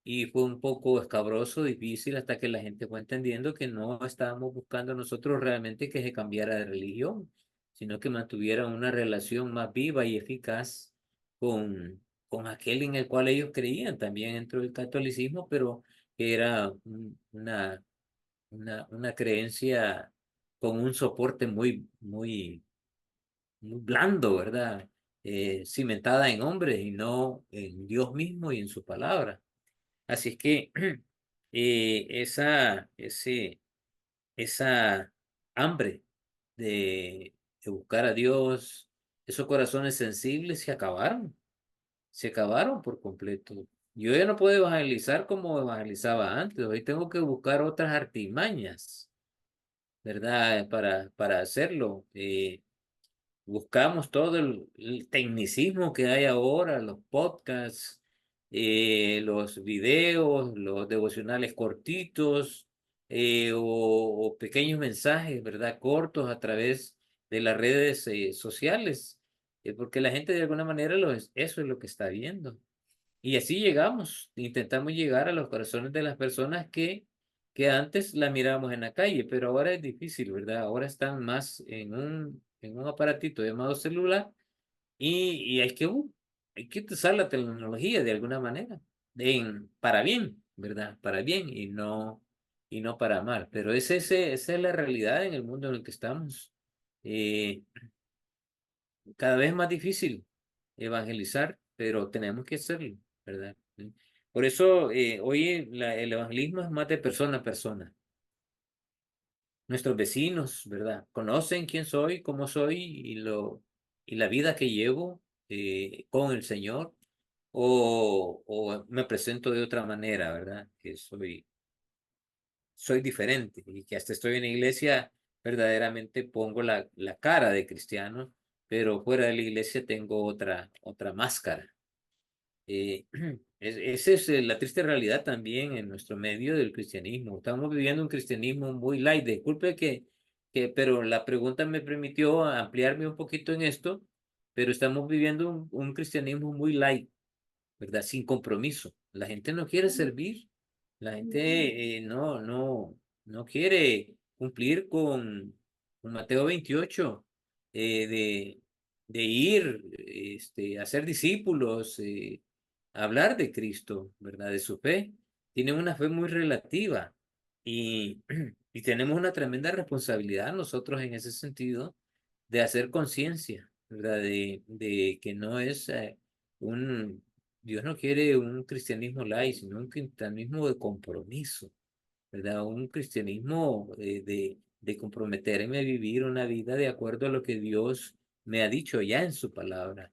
Speaker 2: y fue un poco escabroso, difícil, hasta que la gente fue entendiendo que no estábamos buscando nosotros realmente que se cambiara de religión, sino que mantuviera una relación más viva y eficaz con aquel en el cual ellos creían también dentro del catolicismo, pero que era una creencia con un soporte muy blando, ¿verdad? Cimentada en hombres y no en Dios mismo y en su palabra. Así es que esa hambre de buscar a Dios, esos corazones sensibles se acabaron por completo. Yo ya no puedo evangelizar como evangelizaba antes, hoy tengo que buscar otras artimañas, ¿verdad? Para hacerlo. Buscamos todo el tecnicismo que hay ahora, los podcasts, los videos, los devocionales cortitos, o pequeños mensajes, ¿verdad? Cortos a través de las redes sociales, porque la gente de alguna manera eso es lo que está viendo. Y así llegamos, intentamos llegar a los corazones de las personas que antes la mirábamos en la calle, pero ahora es difícil, ¿verdad? Ahora están más en un aparatito llamado celular y hay que usar la tecnología de alguna manera, para bien, ¿verdad? Para bien y no para mal. Pero esa es la realidad en el mundo en el que estamos. Eh, Cada vez más difícil evangelizar pero tenemos que hacerlo, ¿verdad? Por eso hoy el evangelismo es más de persona a persona. Nuestros vecinos, ¿verdad? Conocen quién soy, cómo soy y la vida que llevo con el Señor, o me presento de otra manera, ¿verdad? Que soy diferente y que hasta estoy en la iglesia, verdaderamente pongo la cara de cristiano, pero fuera de la iglesia tengo otra máscara. Eh, esa es la triste realidad también en nuestro medio del cristianismo. Estamos viviendo un cristianismo muy light. Disculpe pero la pregunta me permitió ampliarme un poquito en esto, pero estamos viviendo un cristianismo muy light, ¿verdad? Sin compromiso. La gente no quiere servir, la gente no quiere cumplir con Mateo 28, de ir a ser discípulos, hablar de Cristo, ¿verdad? De su fe. Tienen una fe muy relativa y, y tenemos una tremenda responsabilidad nosotros en ese sentido de hacer conciencia, ¿verdad? De que no es un, Dios no quiere un cristianismo light, sino un cristianismo de compromiso, ¿verdad? Un cristianismo de comprometerme a vivir una vida de acuerdo a lo que Dios me ha dicho ya en su palabra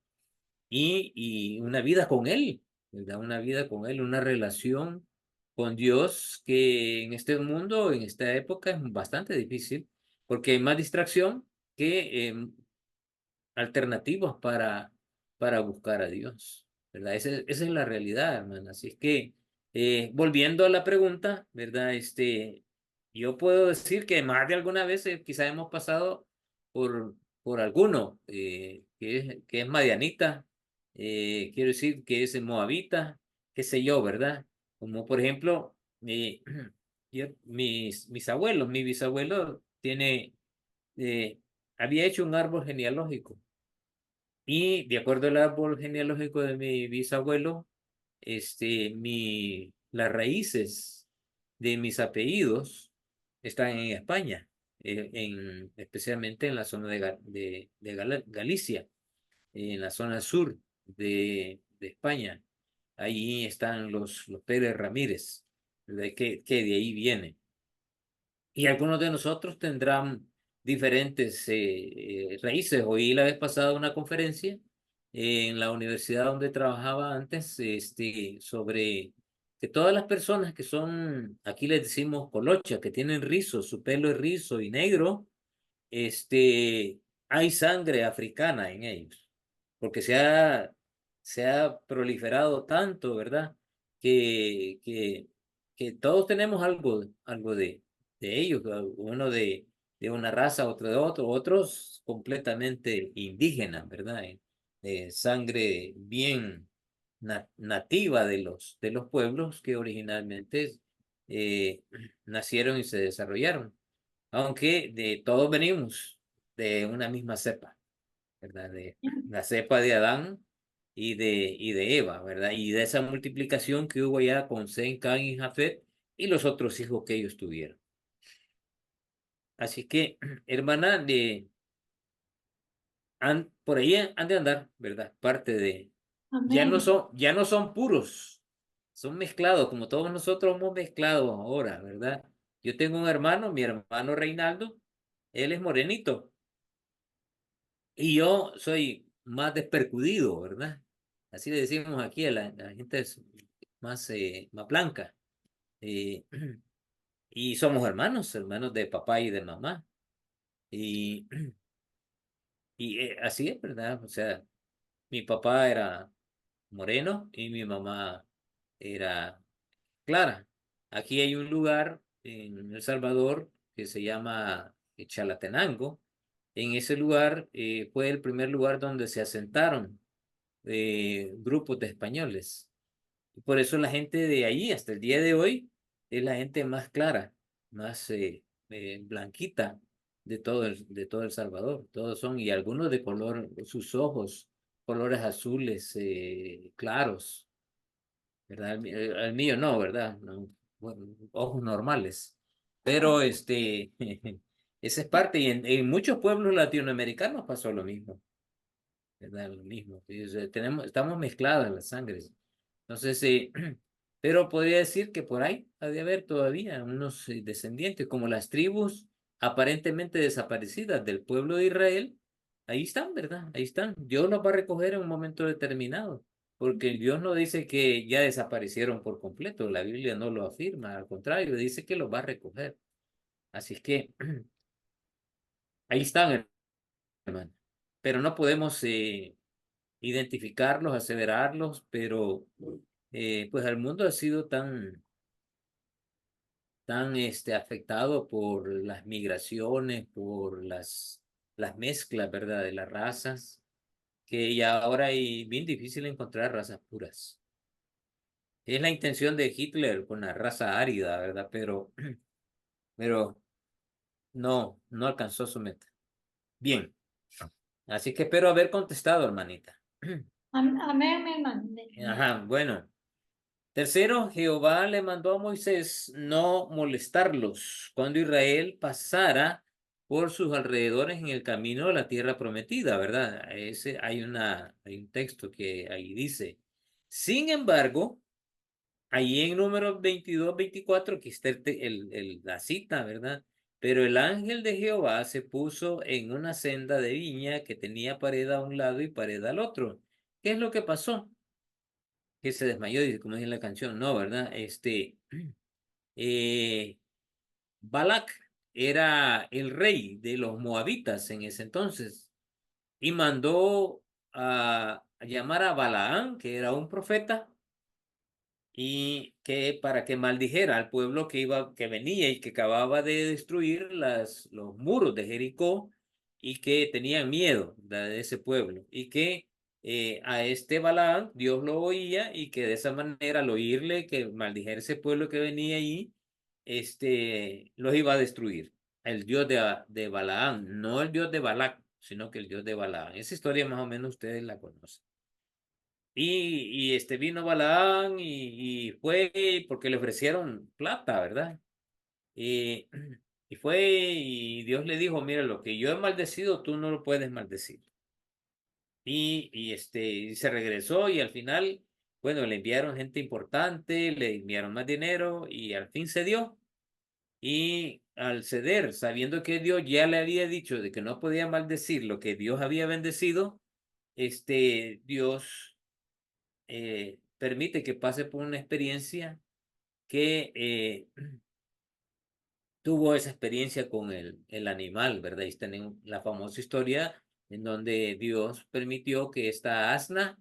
Speaker 2: y una vida con Él, ¿verdad? Una vida con Él, una relación con Dios que en este mundo, en esta época es bastante difícil porque hay más distracción que alternativas para buscar a Dios, ¿verdad? Esa es la realidad, hermana. Así es que, volviendo a la pregunta, ¿verdad? Yo puedo decir que más de alguna vez quizá hemos pasado por alguno, que es madianita, quiero decir que es moabita, qué sé yo, ¿verdad? Como por ejemplo, mis abuelos, mi bisabuelo eh, había hecho un árbol genealógico y de acuerdo al árbol genealógico de mi bisabuelo, las raíces de mis apellidos están en España, especialmente en la zona de Galicia, en la zona sur de España. Ahí están los Pérez Ramírez, que de ahí viene. Y algunos de nosotros tendrán diferentes raíces. Oí la vez pasada una conferencia en la universidad donde trabajaba antes, sobre que todas las personas que son, aquí les decimos colocha, que tienen rizos, su pelo es rizo y negro, hay sangre africana en ellos, porque se ha proliferado tanto, ¿verdad? Que, que, que todos tenemos algo de ellos, uno de una raza, otro de otro, otros completamente indígenas, ¿verdad? Sangre bien nativa de los pueblos que originalmente eh, nacieron y se desarrollaron, aunque de todos venimos de una misma cepa, ¿verdad? De la cepa de Adán y de Eva, ¿verdad? Y de esa multiplicación que hubo ya con Sem, Can y Jafet y los otros hijos que ellos tuvieron. Así que, hermana, por ahí han de andar, ¿verdad? Parte de,
Speaker 4: Amén.
Speaker 2: ya no son puros, son mezclados, como todos nosotros hemos mezclado ahora, ¿verdad? Yo tengo un hermano, mi hermano Reinaldo, él es morenito, y yo soy más despercudido, ¿verdad? Así le decimos aquí a la gente es más blanca. Eh, y somos hermanos, hermanos de papá y de mamá. Y, y así es, ¿verdad? O sea, mi papá era moreno y mi mamá era clara. Aquí hay un lugar en El Salvador que se llama Chalatenango. En ese lugar fue el primer lugar donde se asentaron grupos de españoles. Y por eso la gente de allí hasta el día de hoy es la gente más clara, más blanquita de todo el Salvador. Todos son, y algunos de color, sus ojos, colores azules claros, ¿verdad? El mío no, ¿verdad? No, bueno, ojos normales. Pero esa es parte, y en muchos pueblos latinoamericanos pasó lo mismo. ¿verdad? Lo mismo. Y, o sea, estamos mezcladas las sangres. Entonces, pero podría decir que por ahí ha de haber todavía unos descendientes, como las tribus aparentemente desaparecidas del pueblo de Israel. Ahí están, ¿verdad? Ahí están. Dios los va a recoger en un momento determinado, porque Dios no dice que ya desaparecieron por completo. La Biblia no lo afirma, al contrario, dice que los va a recoger. Así es que ahí están, hermano. Pero no podemos identificarlos, aseverarlos, pero pues el mundo ha sido tan afectado por las migraciones, por las mezclas, ¿verdad? De las razas, que ya ahora es bien difícil encontrar razas puras. Es la intención de Hitler con la raza árida, ¿verdad? Pero no alcanzó su meta. Bien, así que espero haber contestado, hermanita.
Speaker 4: Amén, mi hermano.
Speaker 2: Ajá, bueno. Tercero, Jehová le mandó a Moisés no molestarlos cuando Israel pasara por sus alrededores en el camino a la tierra prometida, ¿verdad? Hay un texto que ahí dice. Sin embargo, ahí en números 22, 24, que está la cita, ¿verdad? Pero el ángel de Jehová se puso en una senda de viña que tenía pared a un lado y pared al otro. ¿Qué es lo que pasó? Que se desmayó, dice, como dice en la canción, no, ¿verdad? Eh, Balac era el rey de los moabitas en ese entonces y mandó a llamar a Balaán, que era un profeta, y que para que maldijera al pueblo que venía y que acababa de destruir los muros de Jericó y que tenían miedo de ese pueblo y que a este Balaam Dios lo oía y que de esa manera al oírle que maldijera ese pueblo que venía ahí, los iba a destruir. El Dios de Balaam, no el Dios de Balac, sino que el Dios de Balaam. Esa historia más o menos ustedes la conocen. Vino Balaán y fue porque le ofrecieron plata, ¿verdad? Y, y fue y Dios le dijo, mira, lo que yo he maldecido, tú no lo puedes maldecir. Y se regresó y al final, bueno, le enviaron gente importante, le enviaron más dinero y al fin cedió. Y al ceder, sabiendo que Dios ya le había dicho de que no podía maldecir lo que Dios había bendecido, Dios permite que pase por una experiencia que tuvo esa experiencia con el animal, ¿verdad? Y tenemos la famosa historia en donde Dios permitió que esta asna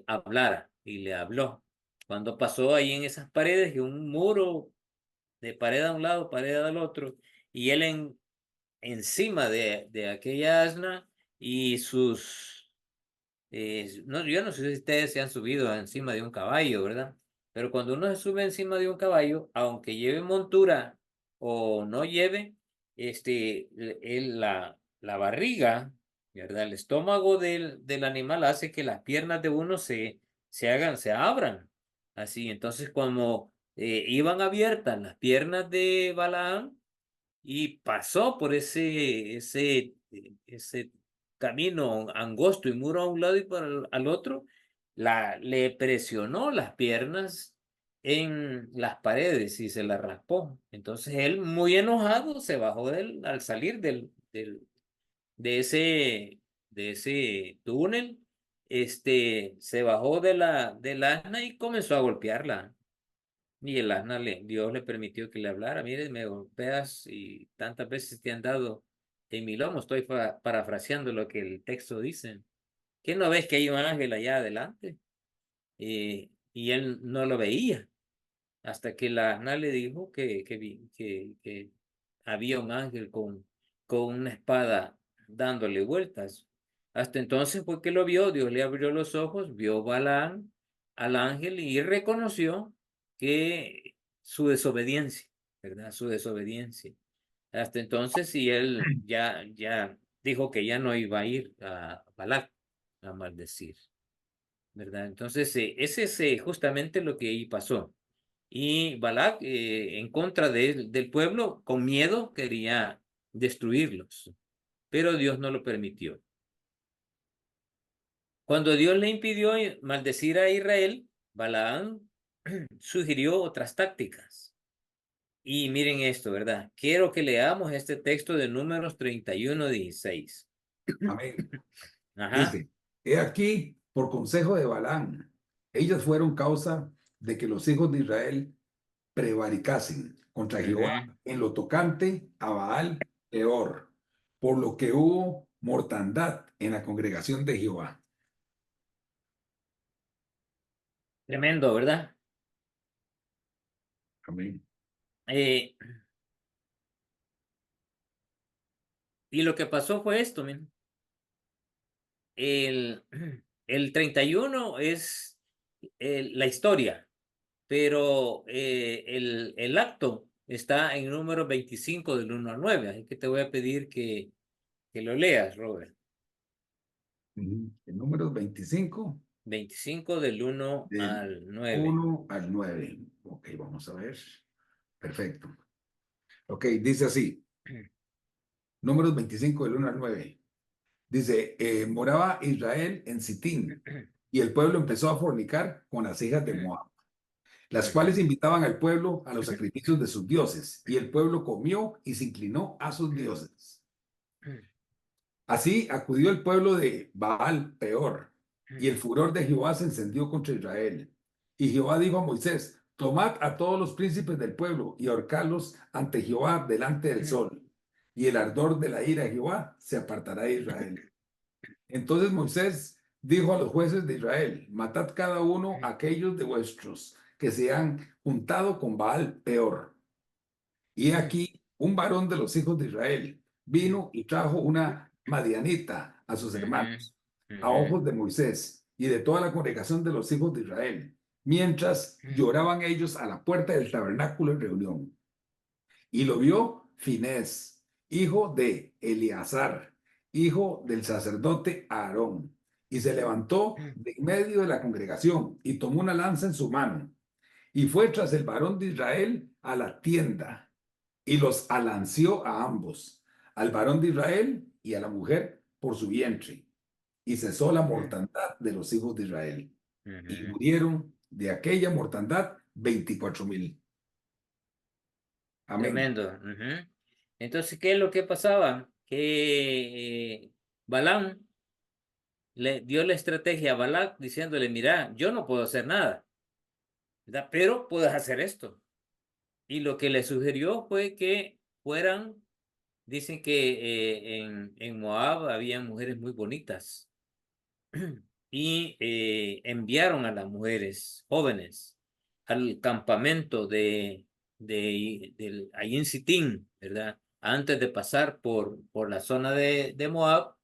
Speaker 2: hablara y le habló. Cuando pasó ahí en esas paredes, y un muro de pared a un lado, pared al otro, y él encima de aquella asna y no, yo no sé si ustedes se han subido encima de un caballo, ¿verdad? Pero cuando uno se sube encima de un caballo, aunque lleve montura o no lleve, la barriga, ¿verdad? El estómago del animal hace que las piernas de uno se abran. Así, entonces, como iban abiertas las piernas de Balaam, y pasó por ese camino angosto y muro a un lado y al otro, le presionó las piernas en las paredes y se las raspó. Entonces él, muy enojado, se bajó al salir de ese túnel, se bajó del asna y comenzó a golpearla. Y el asna Dios le permitió que le hablara. Mire, me golpeas y tantas veces te han dado en mi lomo. Estoy parafraseando lo que el texto dice. ¿Qué no ves que hay un ángel allá adelante? Y él no lo veía. Hasta que la asna le dijo que había un ángel con una espada dándole vueltas. Hasta entonces fue que lo vio, Dios le abrió los ojos, vio Balaam al ángel y reconoció que su desobediencia, ¿verdad? Su desobediencia. Hasta entonces, y él ya dijo que ya no iba a ir a Balac a maldecir, ¿verdad? Entonces, ese es justamente lo que ahí pasó. Y Balac, en contra del pueblo, con miedo, quería destruirlos, pero Dios no lo permitió. Cuando Dios le impidió maldecir a Israel, Balaam sugirió otras tácticas. Y miren esto, ¿verdad? Quiero que leamos este texto de Números 31:16.
Speaker 1: Amén.
Speaker 2: Ajá.
Speaker 1: Dice, he aquí, por consejo de Balaam, ellas fueron causa de que los hijos de Israel prevaricasen contra Jehová
Speaker 2: Ujú.
Speaker 1: en lo tocante a Baal Peor, por lo que hubo mortandad en la congregación de Jehová.
Speaker 2: Tremendo, ¿verdad?
Speaker 1: Amén.
Speaker 2: Eh, y lo que pasó fue esto, miren. El, el 31 es la historia, pero el acto está en número 25 del 1 al 9. Así que te voy a pedir que lo leas, Robert.
Speaker 1: Ujú. El número 25,
Speaker 2: 25 del 1
Speaker 1: del
Speaker 2: al 9.
Speaker 1: 1 al 9. Ok, vamos a ver. Perfecto. Ok, dice así, números 25 del 1 al 9. Dice, moraba Israel en Sitín y el pueblo empezó a fornicar con las hijas de Moab, las cuales
Speaker 2: Ujú.
Speaker 1: invitaban al pueblo a los sacrificios de sus dioses, y el pueblo comió y se inclinó a sus dioses. Así acudió el pueblo de Baal Peor, y el furor de Jehová se encendió contra Israel. Y Jehová dijo a Moisés, tomad a todos los príncipes del pueblo y ahorcadlos ante Jehová delante del sol, y el ardor de la ira de Jehová se apartará de Israel. Entonces Moisés dijo a los jueces de Israel, matad cada uno a aquellos de vuestros que se han juntado con Baal Peor. Y aquí un varón de los hijos de Israel vino y trajo una madianita a sus
Speaker 2: Ujú.
Speaker 1: hermanos, a
Speaker 2: Ujú.
Speaker 1: ojos de Moisés y de toda la congregación de los hijos de Israel, mientras lloraban ellos a la puerta del tabernáculo en reunión. Y lo vio Finés, hijo de Eleazar, hijo del sacerdote Aarón, y se levantó de en medio de la congregación y tomó una lanza en su mano y fue tras el varón de Israel a la tienda y los alanceó a ambos, al varón de Israel y a la mujer por su vientre. Y cesó la mortandad de los hijos de Israel. Y
Speaker 2: Ujú.
Speaker 1: murieron de aquella mortandad 24,000. Amén.
Speaker 2: Tremendo. Ujú. Entonces, ¿qué es lo que pasaba? Que Balaam le dio la estrategia a Balac diciéndole, mira, yo no puedo hacer nada, ¿verdad? Pero puedes hacer esto. Y lo que le sugirió fue que fueran, dicen que en Moab había mujeres muy bonitas y enviaron a las mujeres jóvenes al campamento ahí en Sitín, ¿verdad? Antes de pasar por la zona de Moab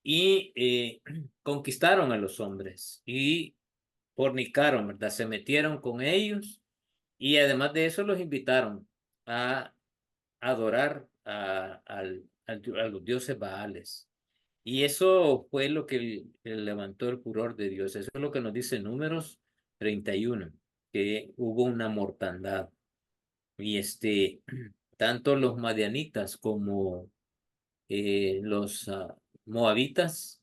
Speaker 2: y conquistaron a los hombres y fornicaron, ¿verdad? Se metieron con ellos y además de eso los invitaron a adorar a los dioses Baales. Y eso fue lo que levantó el furor de Dios. Eso es lo que nos dice Números 31, que hubo una mortandad. Y tanto los madianitas como los moabitas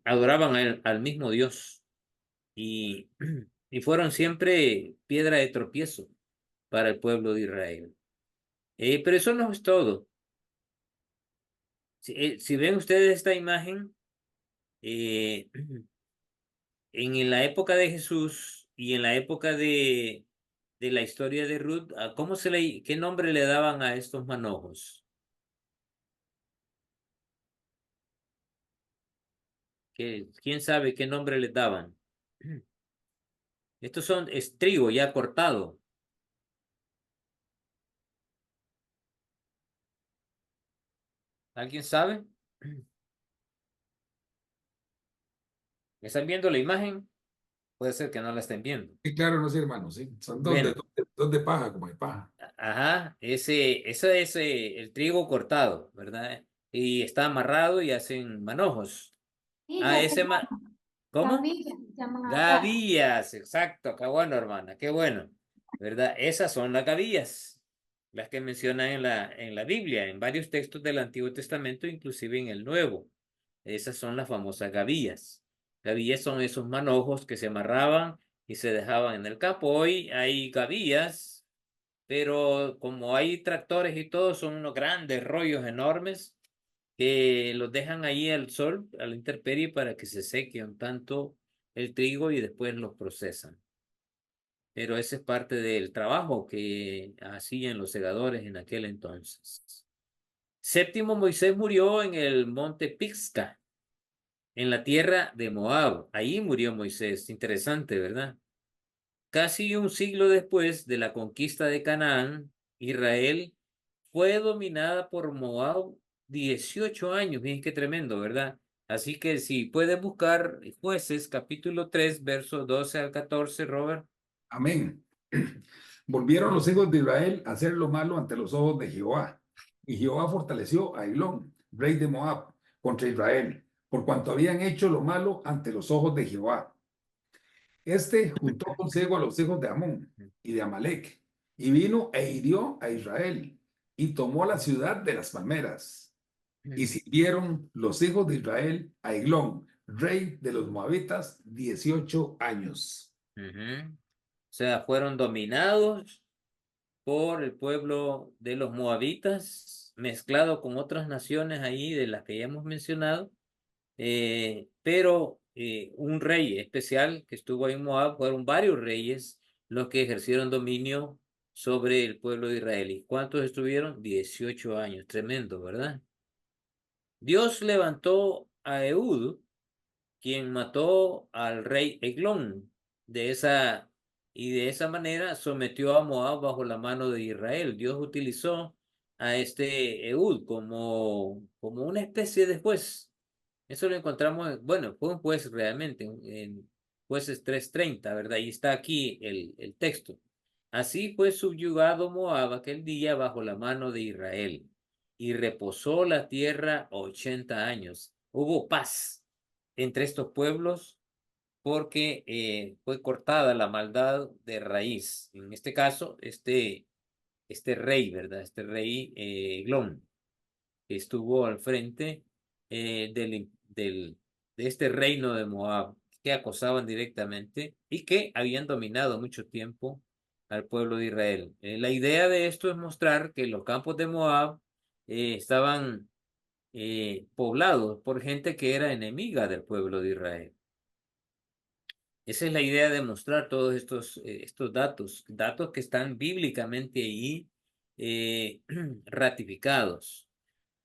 Speaker 2: adoraban al mismo Dios y, y fueron siempre piedra de tropiezo para el pueblo de Israel. Pero eso no es todo. Si ven ustedes esta imagen, eh, en la época de Jesús y en la época de la historia de Ruth, qué nombre le daban a estos manojos? ¿Quién sabe qué nombre les daban? Es trigo ya cortado. ¿Alguien sabe? ¿Están viendo la imagen? Puede ser que no la estén viendo.
Speaker 1: Sí, claro, no sé, hermano, sí. Son
Speaker 2: Bueno,
Speaker 1: dos de paja, como de paja.
Speaker 2: ajá, ese es el trigo cortado, ¿verdad? Y está amarrado y hacen manojos.
Speaker 4: Y
Speaker 2: Ah,
Speaker 4: ya se
Speaker 2: ¿cómo?
Speaker 4: gavilla, llaman acá.
Speaker 2: Gavillas, exacto, qué bueno, hermana, qué bueno, ¿verdad? Esas son las gavillas, las que mencionan en la Biblia, en varios textos del Antiguo Testamento, inclusive en el Nuevo. Esas son las famosas gavillas. Gavillas son esos manojos que se amarraban y se dejaban en el campo. Hoy hay gavillas, pero como hay tractores y todo, son unos grandes rollos enormes que los dejan ahí al sol, a la intemperie, para que se seque un tanto el trigo y después los procesan. Pero ese es parte del trabajo que hacían los segadores en aquel entonces. Séptimo Moisés murió en el monte Pisga, en la tierra de Moab. Ahí murió Moisés. Interesante, ¿verdad? Casi un siglo después de la conquista de Canaán, Israel fue dominada por Moab 18 años. Miren qué tremendo, ¿verdad? Así que si puedes buscar Jueces capítulo 3, versos 12 al 14, Robert.
Speaker 1: Amén. Volvieron los hijos de Israel a hacer lo malo ante los ojos de Jehová. Y Jehová fortaleció a Eglón, rey de Moab, contra Israel, por cuanto habían hecho lo malo ante los ojos de Jehová. Este juntó consigo a los hijos de Amón y de Amalek, y vino e hirió a Israel, y tomó la ciudad de las palmeras. Y sirvieron los hijos de Israel a Eglón, rey de los moabitas, 18 años.
Speaker 2: O sea, fueron dominados por el pueblo de los moabitas, mezclado con otras naciones ahí de las que ya hemos mencionado, pero un rey especial que estuvo ahí en Moab, fueron varios reyes los que ejercieron dominio sobre el pueblo de Israel. ¿Y cuántos estuvieron? 18 años, tremendo, ¿verdad? Dios levantó a Ehud, quien mató al rey Eglón, de esa manera sometió a Moab bajo la mano de Israel. Dios utilizó a este Ehud como una especie de juez. Eso lo encontramos, bueno, fue un juez realmente, en Jueces 3:30, ¿verdad? Y está aquí el texto. Así fue subyugado Moab aquel día bajo la mano de Israel, y reposó la tierra 80 años. Hubo paz entre estos pueblos porque fue cortada la maldad de raíz. En este caso, este rey, ¿verdad? Este rey Eglón, que estuvo al frente de este reino de Moab, que acosaban directamente y que habían dominado mucho tiempo al pueblo de Israel. La idea de esto es mostrar que los campos de Moab estaban poblados por gente que era enemiga del pueblo de Israel. Esa es la idea de mostrar todos estos datos que están bíblicamente ahí ratificados.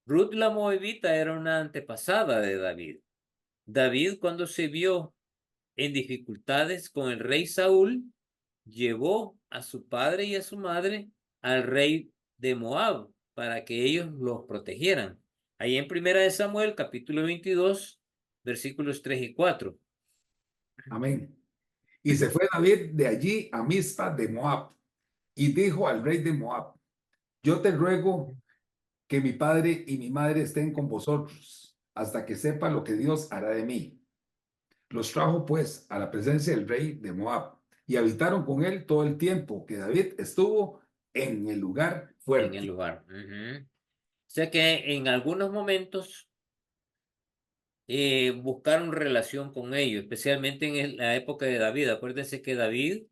Speaker 2: Ruth la Moabita era una antepasada de David. David, cuando se vio en dificultades con el rey Saúl, llevó a su padre y a su madre al rey de Moab para que ellos los protegieran. Ahí en Primera de Samuel, capítulo 22, versículos 3 y 4.
Speaker 1: Amén. Y se fue David de allí a Mizpa de Moab, y dijo al rey de Moab: yo te ruego que mi padre y mi madre estén con vosotros, hasta que sepa lo que Dios hará de mí. Los trajo pues a la presencia del rey de Moab, y habitaron con él todo el tiempo que David estuvo en el lugar
Speaker 2: En el
Speaker 1: fuerte.
Speaker 2: lugar. O sea que en algunos momentos buscaron relación con ellos, especialmente en la época de David. Acuérdense que David,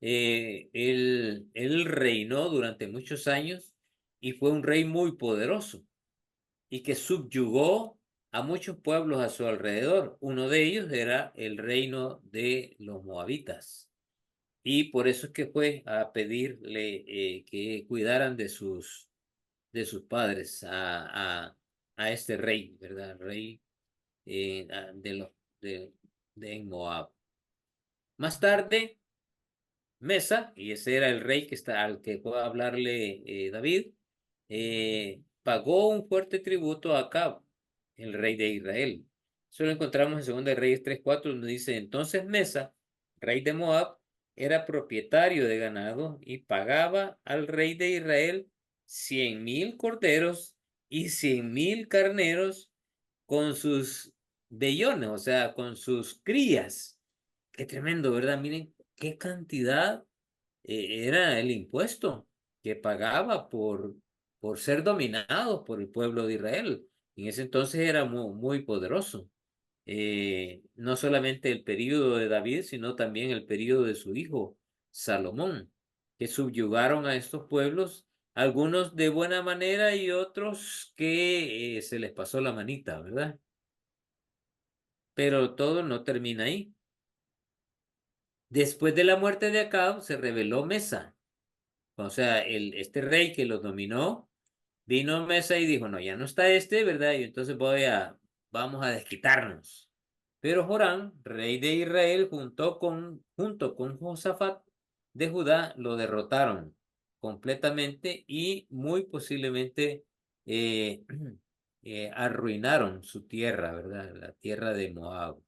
Speaker 2: él reinó durante muchos años y fue un rey muy poderoso y que subyugó a muchos pueblos a su alrededor. Uno de ellos era el reino de los moabitas. Y por eso es que fue a pedirle que cuidaran de sus padres a este rey, ¿verdad? Rey de los de Moab. Más tarde, Mesa, y ese era el rey al que fue a hablarle David, pagó un fuerte tributo a Acab, el rey de Israel. Eso lo encontramos en 2 de Reyes 3:4, donde dice: entonces Mesa, rey de Moab, era propietario de ganado y pagaba al rey de Israel 100,000 corderos y 100,000 carneros con sus bellones, o sea, con sus crías. Qué tremendo, ¿verdad? Miren qué cantidad era el impuesto que pagaba por ser dominados por el pueblo de Israel. En ese entonces era muy, muy poderoso. no solamente el período de David, sino también el período de su hijo Salomón, que subyugaron a estos pueblos, algunos de buena manera y otros que se les pasó la manita, ¿verdad? Pero todo no termina ahí. Después de la muerte de Acab se rebeló Mesa. O sea, este rey que los dominó, vino Mesa y dijo, no, ya no está este, ¿verdad? Y entonces vamos a desquitarnos. Pero Joram, rey de Israel, junto con Josafat de Judá, lo derrotaron completamente y muy posiblemente eh, arruinaron su tierra, ¿verdad? La tierra de Moab.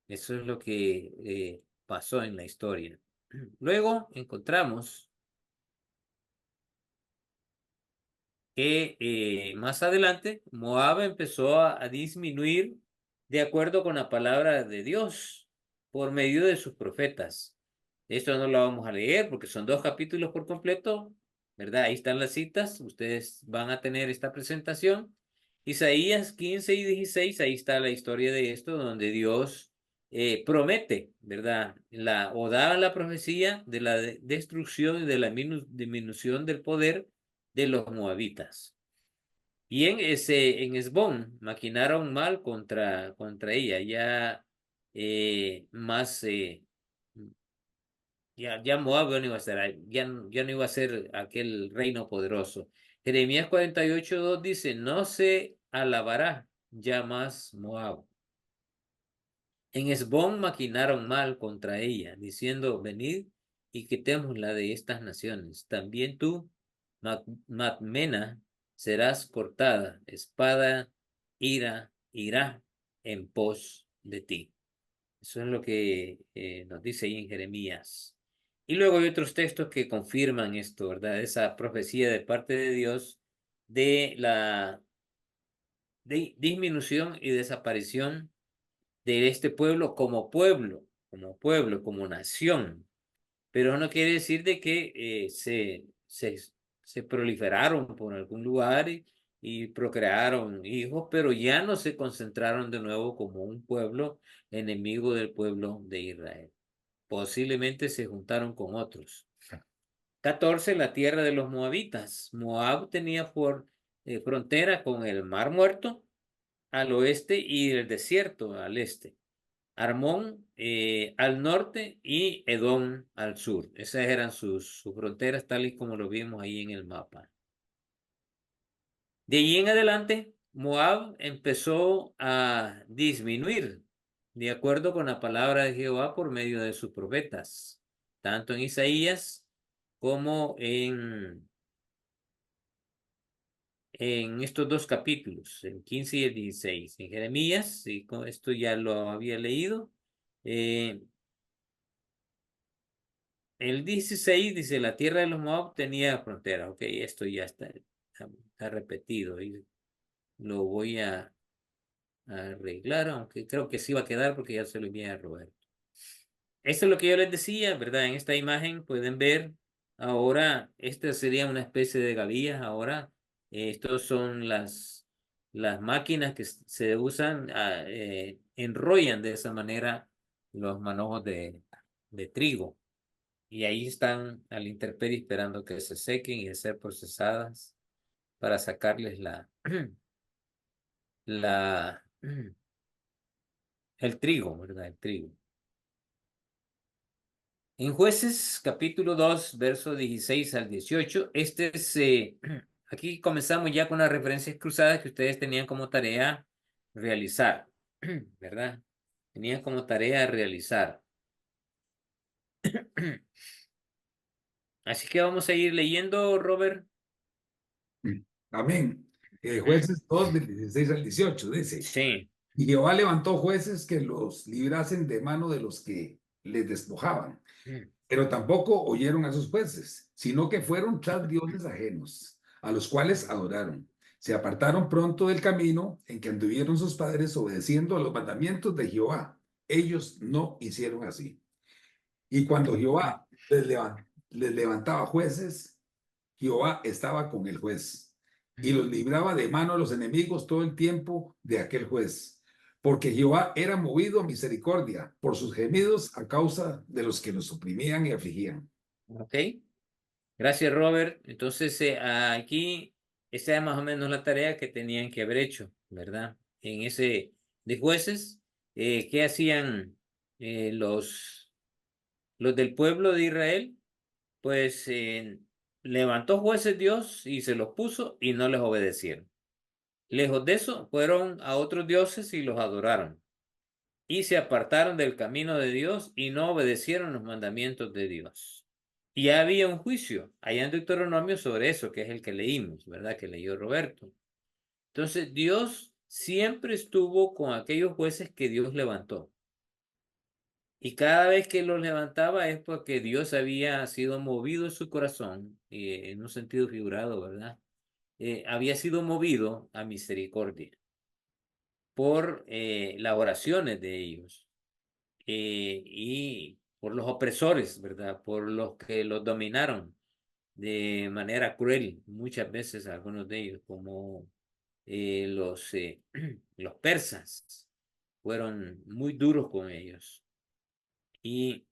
Speaker 2: Eso es lo que pasó en la historia. Luego encontramos que más adelante Moab empezó a disminuir de acuerdo con la palabra de Dios por medio de sus profetas. Esto no lo vamos a leer porque son 2 capítulos por completo, ¿verdad? Ahí están las citas, ustedes van a tener esta presentación. Isaías 15 y 16, ahí está la historia de esto, donde Dios promete, ¿verdad? O da la profecía de la destrucción y de la disminución del poder de los moabitas. Y en Esbón maquinaron mal contra ella, más, ya Moab ya no iba a ser, ya no iba a ser aquel reino poderoso. Jeremías 48:2 dice, no se alabará ya más Moab. En Esbón maquinaron mal contra ella, diciendo, venid y quitémosla de estas naciones. También tú, Madmena, serás cortada, espada, irá en pos de ti. Eso es lo que nos dice ahí en Jeremías. Y luego hay otros textos que confirman esto, ¿verdad? Esa profecía de parte de Dios de la disminución y desaparición de este pueblo, como nación. Pero no quiere decir de que se proliferaron por algún lugar y procrearon hijos, pero ya no se concentraron de nuevo como un pueblo enemigo del pueblo de Israel. Posiblemente se juntaron con otros. 14, la tierra de los moabitas. Moab tenía por frontera con el Mar Muerto al oeste y el desierto al este. Armón al norte y Edom al sur. Esas eran sus fronteras tal y como lo vimos ahí en el mapa. De ahí en adelante, Moab empezó a disminuir, de acuerdo con la palabra de Jehová por medio de sus profetas, tanto en Isaías como en estos 2 capítulos, el 15 y el 16. En Jeremías, y con esto ya lo había leído, el 16 dice, la tierra de los Moab tenía frontera. Ok, esto ya está repetido y lo voy a arreglar, aunque creo que sí va a quedar porque ya se lo envié a Roberto. Esto es lo que yo les decía, ¿verdad? En esta imagen pueden ver ahora, esta sería una especie de gavillas. Ahora, estos son las máquinas que se usan, enrollan de esa manera los manojos de trigo. Y ahí están a la intemperie esperando que se sequen y de ser procesadas para sacarles la, el trigo, ¿verdad? El trigo. En Jueces, capítulo 2, versos 16 al 18, aquí comenzamos ya con las referencias cruzadas que ustedes tenían como tarea realizar, ¿verdad? Tenían como tarea realizar. Así que vamos a ir leyendo, Robert.
Speaker 1: Amén. Jueces 2, del 16 al 18, dice.
Speaker 2: Sí.
Speaker 1: Y Jehová levantó jueces que los librasen de mano de los que les despojaban. Pero tampoco oyeron a sus jueces, sino que fueron tras dioses ajenos, a los cuales adoraron. Se apartaron pronto del camino en que anduvieron sus padres obedeciendo a los mandamientos de Jehová. Ellos no hicieron así. Y cuando Jehová les levantaba jueces, Jehová estaba con el juez y los libraba de mano a los enemigos todo el tiempo de aquel juez. porque Jehová era movido a misericordia por sus gemidos a causa de los que los oprimían y afligían.
Speaker 2: ¿Ok? Gracias, Robert. Entonces, aquí esta es más o menos la tarea que tenían que haber hecho, ¿verdad? En ese de jueces, ¿qué hacían los del pueblo de Israel? Pues levantó jueces Dios y se los puso y no les obedecieron. Lejos de eso, fueron a otros dioses y los adoraron. Y se apartaron del camino de Dios y no obedecieron los mandamientos de Dios. Y ya había un juicio allá en Deuteronomio sobre eso, que es el que leímos, ¿verdad? Que leyó Roberto. Entonces, Dios siempre estuvo con aquellos jueces que Dios levantó. Y cada vez que los levantaba es porque Dios había sido movido en su corazón, en un sentido figurado, ¿verdad? Había sido movido a misericordia por las oraciones de ellos y por los opresores, ¿verdad? Por los que los dominaron de manera cruel, muchas veces algunos de ellos, como los persas, fueron muy duros con ellos. Y,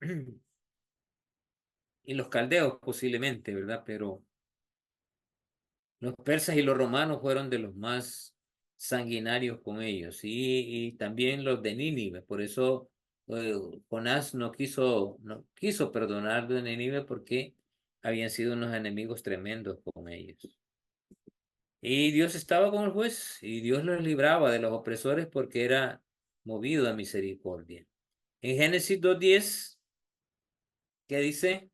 Speaker 2: y los caldeos posiblemente, ¿verdad? Pero los persas y los romanos fueron de los más sanguinarios con ellos, y también los de Nínive. Por eso eh, Jonás no quiso perdonar de Nínive porque habían sido unos enemigos tremendos con ellos. Y Dios estaba con el juez y Dios los libraba de los opresores porque era movido a misericordia. En Génesis 2:10, ¿qué dice?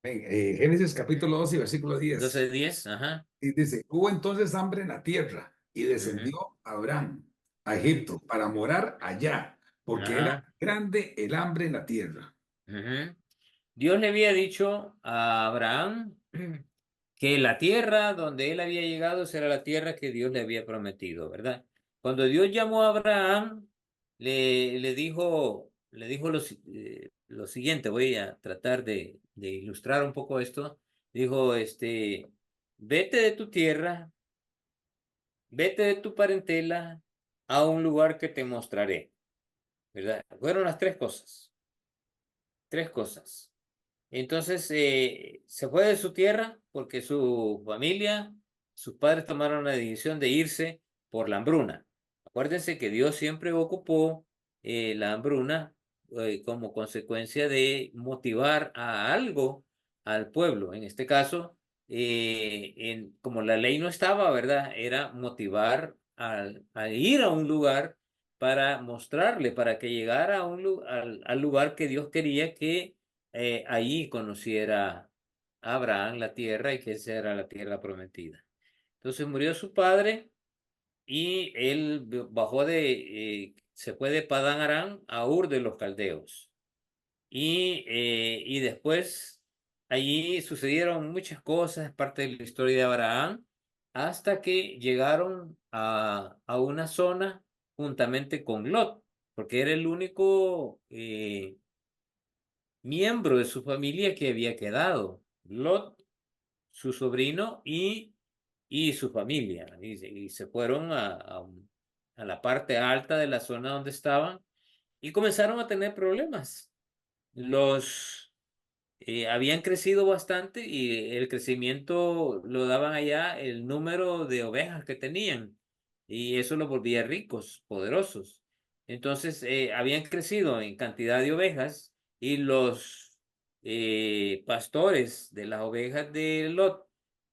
Speaker 1: Génesis capítulo 12 y versículo 10.
Speaker 2: 12:10, ajá.
Speaker 1: Y dice, hubo entonces hambre en la tierra y
Speaker 2: Ujú,
Speaker 1: descendió Abraham a Egipto para morar allá, porque era
Speaker 2: ajá,
Speaker 1: grande el hambre en la tierra.
Speaker 2: ujú. Dios le había dicho a Abraham que la tierra donde él había llegado será la tierra que Dios le había prometido, ¿verdad? Cuando Dios llamó a Abraham, le dijo lo siguiente. Voy a tratar de ilustrar un poco esto. Dijo, vete de tu tierra, vete de tu parentela a un lugar que te mostraré, ¿verdad? Fueron las tres cosas, tres cosas. Entonces se fue de su tierra porque su familia, sus padres tomaron la decisión de irse por la hambruna. Acuérdense que Dios siempre ocupó la hambruna como consecuencia de motivar a algo al pueblo. En este caso, como la ley no estaba, ¿verdad? Era motivar a ir a un lugar para mostrarle, para que llegara al lugar que Dios quería que allí conociera a Abraham la tierra y que esa era la tierra prometida. Entonces murió su padre y él se fue de Padán Aram a Ur de los Caldeos. Y después allí sucedieron muchas cosas, parte de la historia de Abraham, hasta que llegaron a una zona juntamente con Lot, porque era el único miembro de su familia que había quedado. Lot, su sobrino y su familia. Y se fueron a la parte alta de la zona donde estaban y comenzaron a tener problemas. Habían crecido bastante y el crecimiento lo daban allá el número de ovejas que tenían, y eso los volvía ricos, poderosos. Entonces habían crecido en cantidad de ovejas, y los pastores de las ovejas de Lot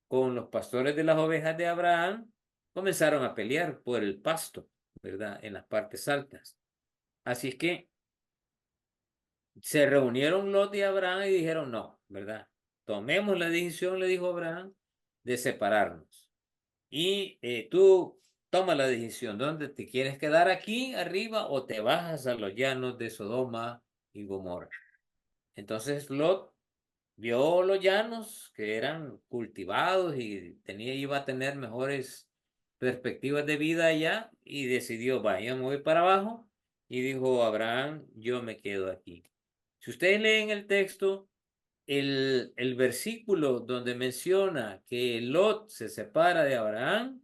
Speaker 2: con los pastores de las ovejas de Abraham comenzaron a pelear por el pasto, ¿verdad? En las partes altas. Así es que se reunieron Lot y Abraham y dijeron, no, ¿verdad? Tomemos la decisión, le dijo Abraham, de separarnos. Y tú toma la decisión, ¿dónde te quieres quedar, aquí arriba o te bajas a los llanos de Sodoma y Gomorra? Entonces Lot vio los llanos que eran cultivados y iba a tener mejores perspectivas de vida allá, y decidió, vaya, me voy para abajo, y dijo Abraham, yo me quedo aquí. Si ustedes leen el texto, el versículo donde menciona que Lot se separa de Abraham,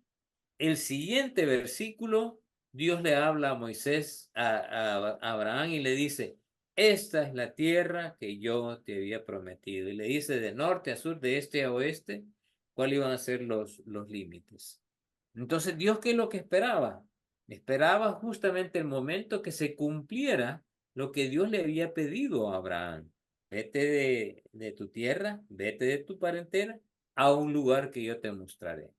Speaker 2: el siguiente versículo Dios le habla a Moisés, a Abraham y le dice, esta es la tierra que yo te había prometido. Y le dice de norte a sur, de este a oeste, cuáles iban a ser los límites. Entonces, ¿Dios qué es lo que esperaba? Esperaba justamente el momento que se cumpliera lo que Dios le había pedido a Abraham. Vete de tu tierra, vete de tu parentela a un lugar que yo te mostraré.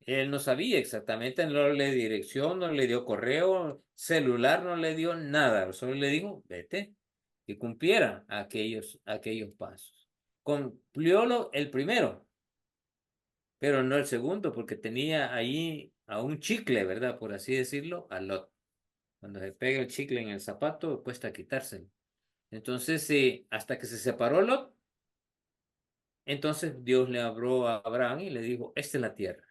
Speaker 2: Él no sabía exactamente, no le dio dirección, no le dio correo, celular, no le dio nada. Solo le dijo, vete, que cumpliera aquellos pasos. Cumplió el primero, pero no el segundo, porque tenía ahí a un chicle, ¿verdad? Por así decirlo, a Lot. Cuando se pega el chicle en el zapato, cuesta quitárselo. Entonces, hasta que se separó Lot, entonces Dios le habló a Abraham y le dijo, esta es la tierra.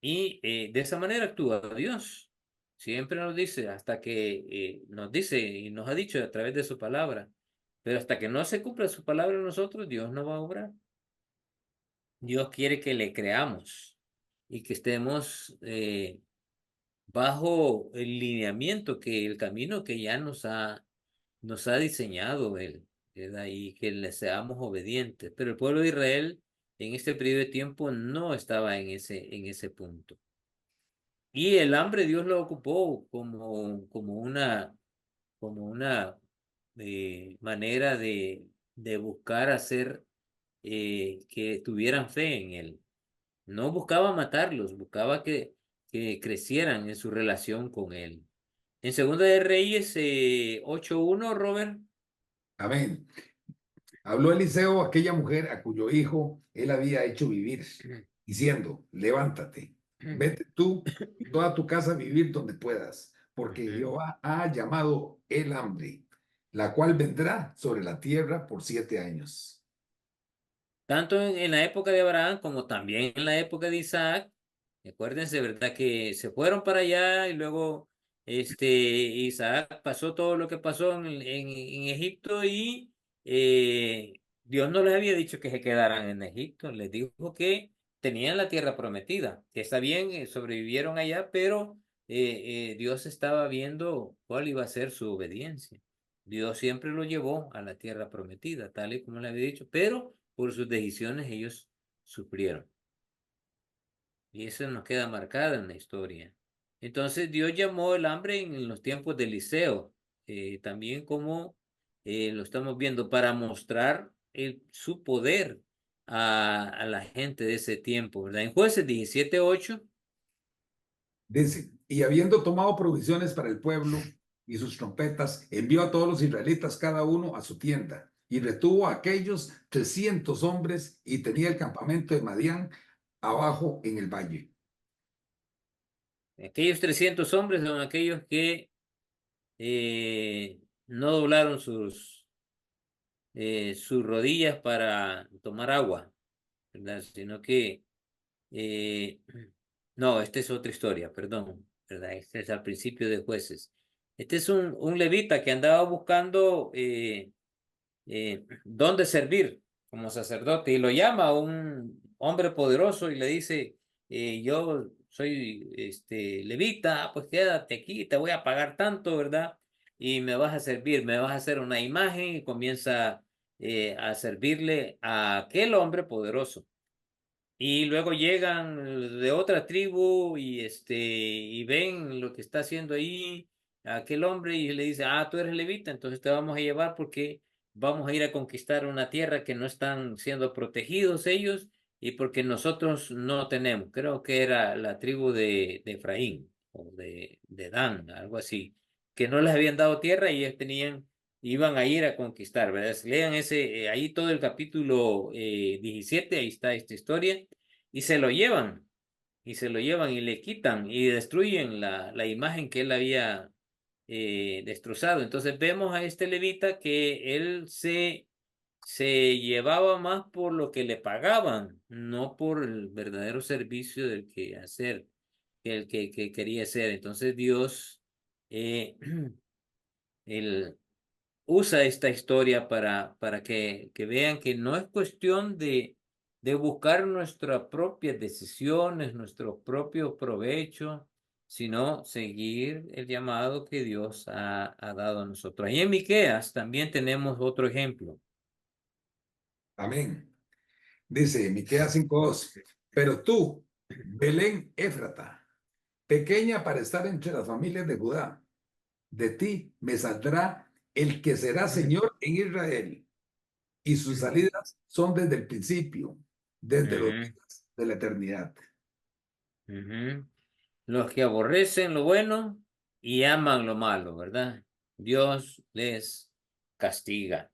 Speaker 2: Y de esa manera actúa Dios. Siempre nos dice, hasta que nos dice y nos ha dicho a través de su palabra, pero hasta que no se cumpla su palabra en nosotros, Dios no va a obrar. Dios quiere que le creamos y que estemos bajo el lineamiento, que el camino que ya nos ha diseñado Él, ¿verdad? Y que le seamos obedientes. Pero el pueblo de Israel en este periodo de tiempo no estaba en ese punto. Y el hambre Dios lo ocupó como una manera de buscar hacer que tuvieran fe en Él. No buscaba matarlos, buscaba que crecieran en su relación con Él. En Segunda de Reyes 8:1, Robert.
Speaker 1: Amén. Habló Eliseo a aquella mujer a cuyo hijo él había hecho vivir, diciendo, levántate, vete tú y toda tu casa a vivir donde puedas, porque Jehová ha llamado el hambre, la cual vendrá sobre la tierra por 7 años.
Speaker 2: Tanto en la época de Abraham como también en la época de Isaac. Acuérdense, ¿verdad? Que se fueron para allá y luego Isaac pasó todo lo que pasó en Egipto y Dios no les había dicho que se quedaran en Egipto, les dijo que tenían la tierra prometida, que está bien, sobrevivieron allá, pero Dios estaba viendo cuál iba a ser su obediencia. Dios siempre lo llevó a la tierra prometida, tal y como le había dicho, pero por sus decisiones ellos sufrieron. Y eso nos queda marcado en la historia. Entonces Dios llamó el hambre en los tiempos de Eliseo, también como lo estamos viendo, para mostrar su poder a la gente de ese tiempo, ¿verdad? En Jueces 17:8.
Speaker 1: Dice, y habiendo tomado provisiones para el pueblo y sus trompetas, envió a todos los israelitas cada uno a su tienda y retuvo a aquellos 300 hombres y tenía el campamento de Madián abajo en el valle.
Speaker 2: Aquellos 300 hombres son aquellos que no doblaron sus rodillas para tomar agua, ¿verdad? Sino que Eh, no, esta es otra historia, perdón, ¿verdad? Este es al principio de Jueces. Este es un levita que andaba buscando dónde servir como sacerdote y lo llama a un hombre poderoso y le dice, yo soy levita, pues quédate aquí, te voy a pagar tanto, ¿verdad? Y me vas a servir, me vas a hacer una imagen y comienza a servirle a aquel hombre poderoso. Y luego llegan de otra tribu y ven lo que está haciendo ahí aquel hombre y le dice, tú eres levita, entonces te vamos a llevar porque vamos a ir a conquistar una tierra que no están siendo protegidos ellos y porque nosotros no tenemos. Creo que era la tribu de Efraín o de Dan, algo así, que no les habían dado tierra y ellos iban a ir a conquistar, ¿verdad? Lean ahí todo el capítulo 17, ahí está esta historia, y se lo llevan, y le quitan y destruyen la imagen que él había destrozado. Entonces vemos a este levita que él se llevaba más por lo que le pagaban, no por el verdadero servicio del que hacer, que quería hacer. Entonces Dios eh, el, usa esta historia para que vean que no es cuestión de buscar nuestras propias decisiones, nuestro propio provecho, sino seguir el llamado que Dios ha dado a nosotros. Ahí en Miqueas también tenemos otro ejemplo.
Speaker 1: Amén. Dice Miqueas 5:2, pero tú, Belén Éfrata, pequeña para estar entre las familias de Judá, de ti me saldrá el que será Señor en Israel, y sus salidas son desde el principio, desde los
Speaker 2: Ujú,
Speaker 1: días de la eternidad.
Speaker 2: ujú. Los que aborrecen lo bueno y aman lo malo, ¿verdad? Dios les castiga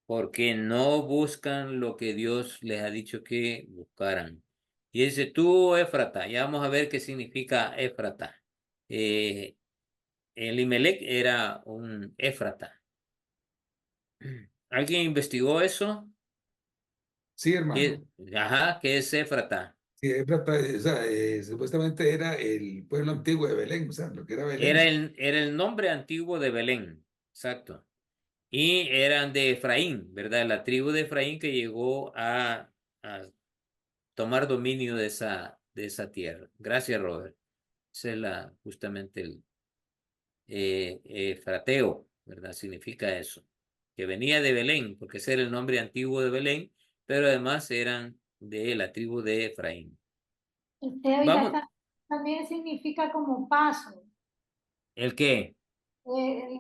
Speaker 2: porque no buscan lo que Dios les ha dicho que buscaran. Y dice tú, Éfrata, ya vamos a ver qué significa Éfrata. Eh, Elimelec era un Éfrata. ¿Alguien investigó eso?
Speaker 1: Sí, hermano.
Speaker 2: Ajá, ¿qué es Éfrata?
Speaker 1: Sí, Éfrata, o sea, supuestamente era el pueblo antiguo de Belén, o sea, lo que era
Speaker 2: Era
Speaker 1: Belén.
Speaker 2: el nombre antiguo de Belén, exacto. Y eran de Efraín, ¿verdad? La tribu de Efraín que llegó a tomar dominio de esa tierra. Gracias, Robert. Ese es justamente el frateo, ¿verdad? Significa eso. Que venía de Belén, porque ese era el nombre antiguo de Belén, pero además eran de la tribu de Efraín.
Speaker 4: Oiga,
Speaker 2: Vamos,
Speaker 4: también significa como paso,
Speaker 2: ¿el qué?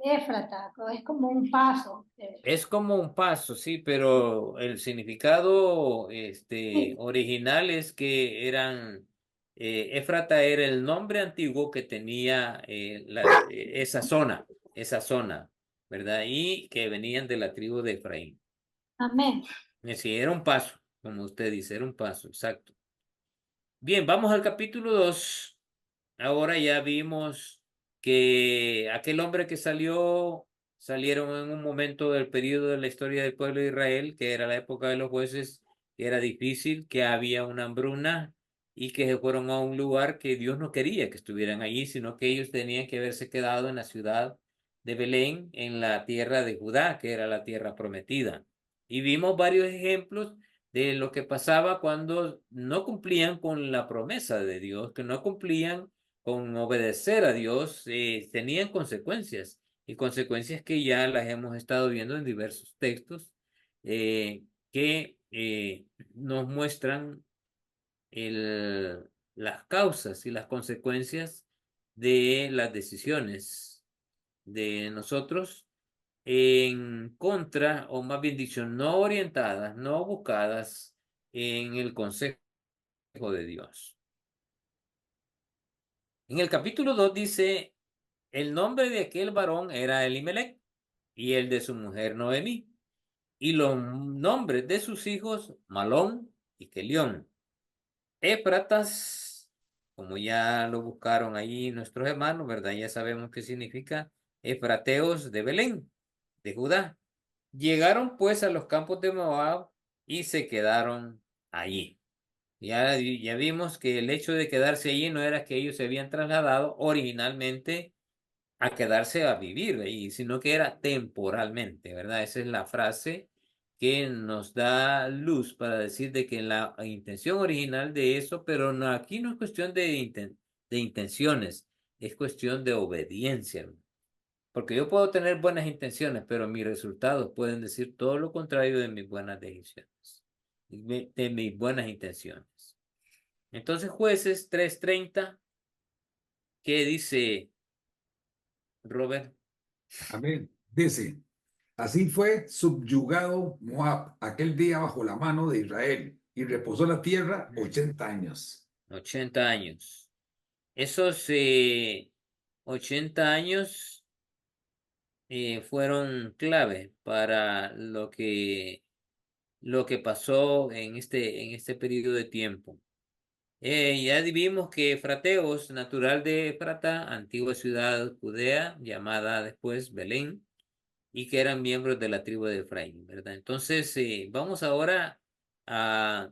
Speaker 4: Éfrata, es como un paso.
Speaker 2: Es como un paso, sí, pero el significado
Speaker 4: Sí,
Speaker 2: original es que Éfrata era el nombre antiguo que tenía esa zona, ¿verdad? Y que venían de la tribu de Efraín.
Speaker 4: amén.
Speaker 2: Es decir, era un paso, como usted dice, era un paso, exacto. Bien, vamos al capítulo 2. Ahora ya vimos que aquel hombre que salieron en un momento del periodo de la historia del pueblo de Israel, que era la época de los jueces, que era difícil, que había una hambruna y que se fueron a un lugar que Dios no quería que estuvieran allí, sino que ellos tenían que haberse quedado en la ciudad de Belén, en la tierra de Judá, que era la tierra prometida. Y vimos varios ejemplos de lo que pasaba cuando no cumplían con la promesa de Dios, que no cumplían con obedecer a Dios, tenían consecuencias, y consecuencias que ya las hemos estado viendo en diversos textos eh, que nos muestran las causas y las consecuencias de las decisiones de nosotros en contra, o más bien dicho, no orientadas, no buscadas en el consejo de Dios. En el capítulo 2 dice, el nombre de aquel varón era Elimelec y el de su mujer Noemí, y los nombres de sus hijos Malón y Kelión. Éfratas, como ya lo buscaron ahí nuestros hermanos, ¿verdad? Ya sabemos qué significa Efrateos de Belén, de Judá. Llegaron pues a los campos de Moab y se quedaron allí. Ya vimos que el hecho de quedarse allí no era que ellos se habían trasladado originalmente a quedarse a vivir allí, sino que era temporalmente, ¿verdad? Esa es la frase que nos da luz para decir de que la intención original de eso, pero no, aquí no es cuestión de intenciones, es cuestión de obediencia, hermano. Porque yo puedo tener buenas intenciones, pero mis resultados pueden decir todo lo contrario de mis buenas decisiones, de mis buenas intenciones. Entonces, Jueces 3:30, ¿qué dice Robert?
Speaker 1: Amén. Dice, así fue subyugado Moab aquel día bajo la mano de Israel y reposó la tierra 80 años.
Speaker 2: 80 años. Esos 80 años fueron clave para lo que pasó en este periodo de tiempo. Ya vimos que Frateos, natural de Efrata, antigua ciudad judea, llamada después Belén, y que eran miembros de la tribu de Efraín, ¿verdad? Entonces, vamos ahora a,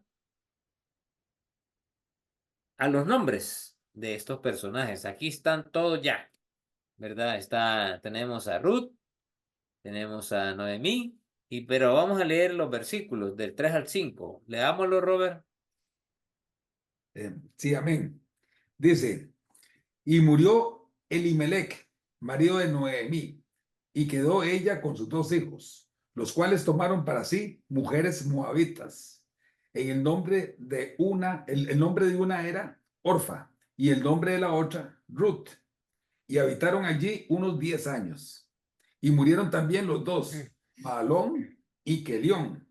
Speaker 2: a los nombres de estos personajes. Aquí están todos ya, ¿verdad? Tenemos a Ruth, tenemos a Noemí, pero vamos a leer los versículos del 3 al 5. Leámoslo, Robert.
Speaker 1: Sí, amén. Dice, Y murió Elimelec, marido de Noemí, y quedó ella con sus 2 hijos, los cuales tomaron para sí mujeres moabitas. En el nombre de una era Orfa, y el nombre de la otra Ruth. Y habitaron allí unos 10 años. Y murieron también los dos, Mahalón y Kelión,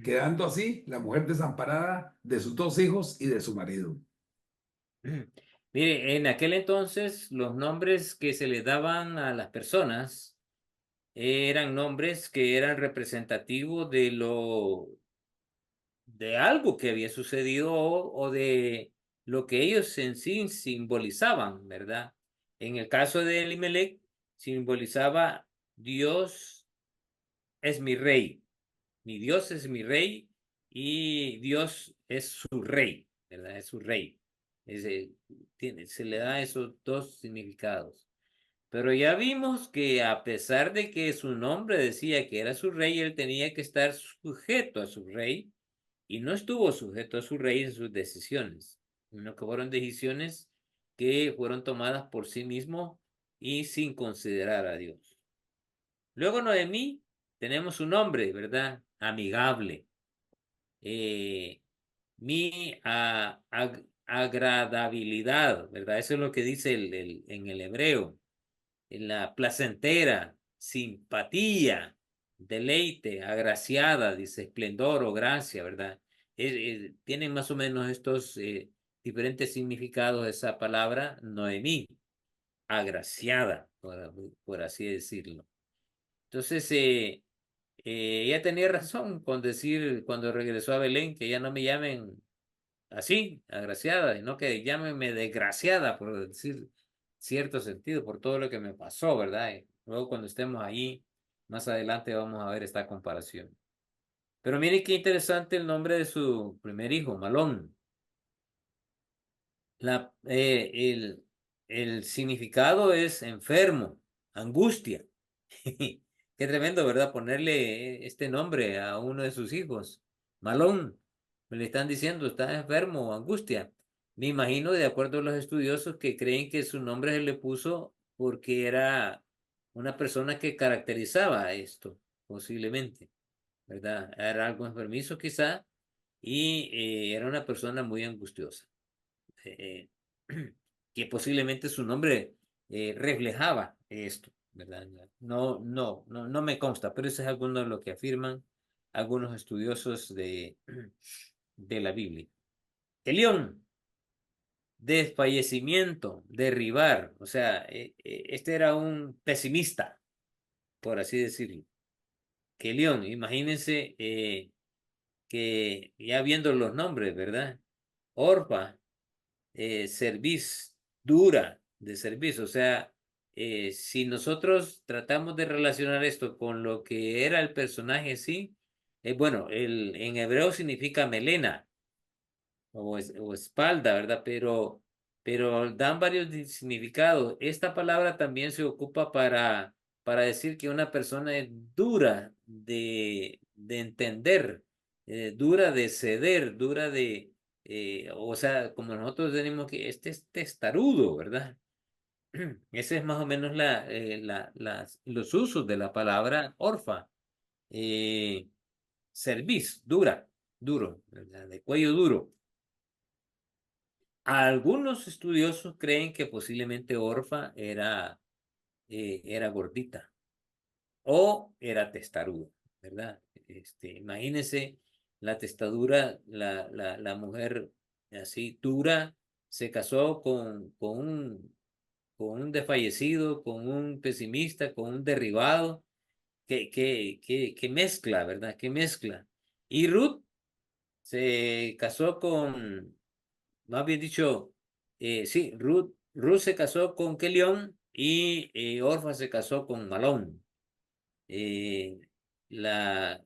Speaker 1: quedando así la mujer desamparada de sus 2 hijos y de su marido.
Speaker 2: Mire, en aquel entonces los nombres que se le daban a las personas eran nombres que eran representativos de algo que había sucedido o de lo que ellos en sí simbolizaban, ¿verdad? En el caso de Elimelech, simbolizaba Dios es mi rey, mi Dios es mi rey y Dios es su rey, ¿verdad? Es su rey. Se le da esos 2 significados. Pero ya vimos que a pesar de que su nombre decía que era su rey, él tenía que estar sujeto a su rey y no estuvo sujeto a su rey en sus decisiones, sino que fueron decisiones que fueron tomadas por sí mismo y sin considerar a Dios. Luego Noemí, tenemos un nombre, ¿verdad? Amigable. Eh, agradabilidad, ¿verdad? Eso es lo que dice en el hebreo. En la placentera, simpatía, deleite, agraciada, dice esplendor o gracia, ¿verdad? Tienen más o menos estos diferentes significados esa palabra Noemí, agraciada, por así decirlo. Entonces, ella tenía razón con decir cuando regresó a Belén que ya no me llamen así, agraciada, y no que llámenme desgraciada, por decir cierto sentido, por todo lo que me pasó, ¿verdad? Y luego cuando estemos ahí, más adelante vamos a ver esta comparación. Pero mire qué interesante el nombre de su primer hijo, Malón. La, eh, el, el significado es enfermo, angustia. Qué tremendo, ¿verdad? Ponerle este nombre a uno de sus hijos. Malón. Le están diciendo, está enfermo, angustia. Me imagino, de acuerdo a los estudiosos, que creen que su nombre se le puso porque era una persona que caracterizaba esto, posiblemente, ¿verdad? Era algo enfermizo quizá y era una persona muy angustiosa. eh, que posiblemente su nombre reflejaba esto, ¿verdad? No me consta, pero eso es alguno de lo que afirman algunos estudiosos de la Biblia. Elión, desfallecimiento, derribar, o sea, este era un pesimista, por así decirlo. Que Elión, imagínense que ya viendo los nombres, ¿verdad? Orfa, cerviz, dura de servicio. O sea, si nosotros tratamos de relacionar esto con lo que era el personaje, sí, bueno, en hebreo significa melena o espalda, ¿verdad? Pero dan varios significados. Esta palabra también se ocupa para decir que una persona es dura de entender, dura de ceder, dura o sea, como nosotros tenemos que, este es testarudo, ¿verdad? Ese es más o menos los usos de la palabra orfa. Eh, cerviz, dura, duro, ¿verdad? De cuello duro. Algunos estudiosos creen que posiblemente Orfa era gordita o era testaruda, ¿verdad? Imagínense la testadura, la mujer así dura, se casó con un desfallecido, con un pesimista, con un derribado, que mezcla, ¿verdad? Que mezcla. Y Ruth se casó más bien dicho, sí, Ruth se casó con Kelión y Orfa se casó con Malón. Eh, la,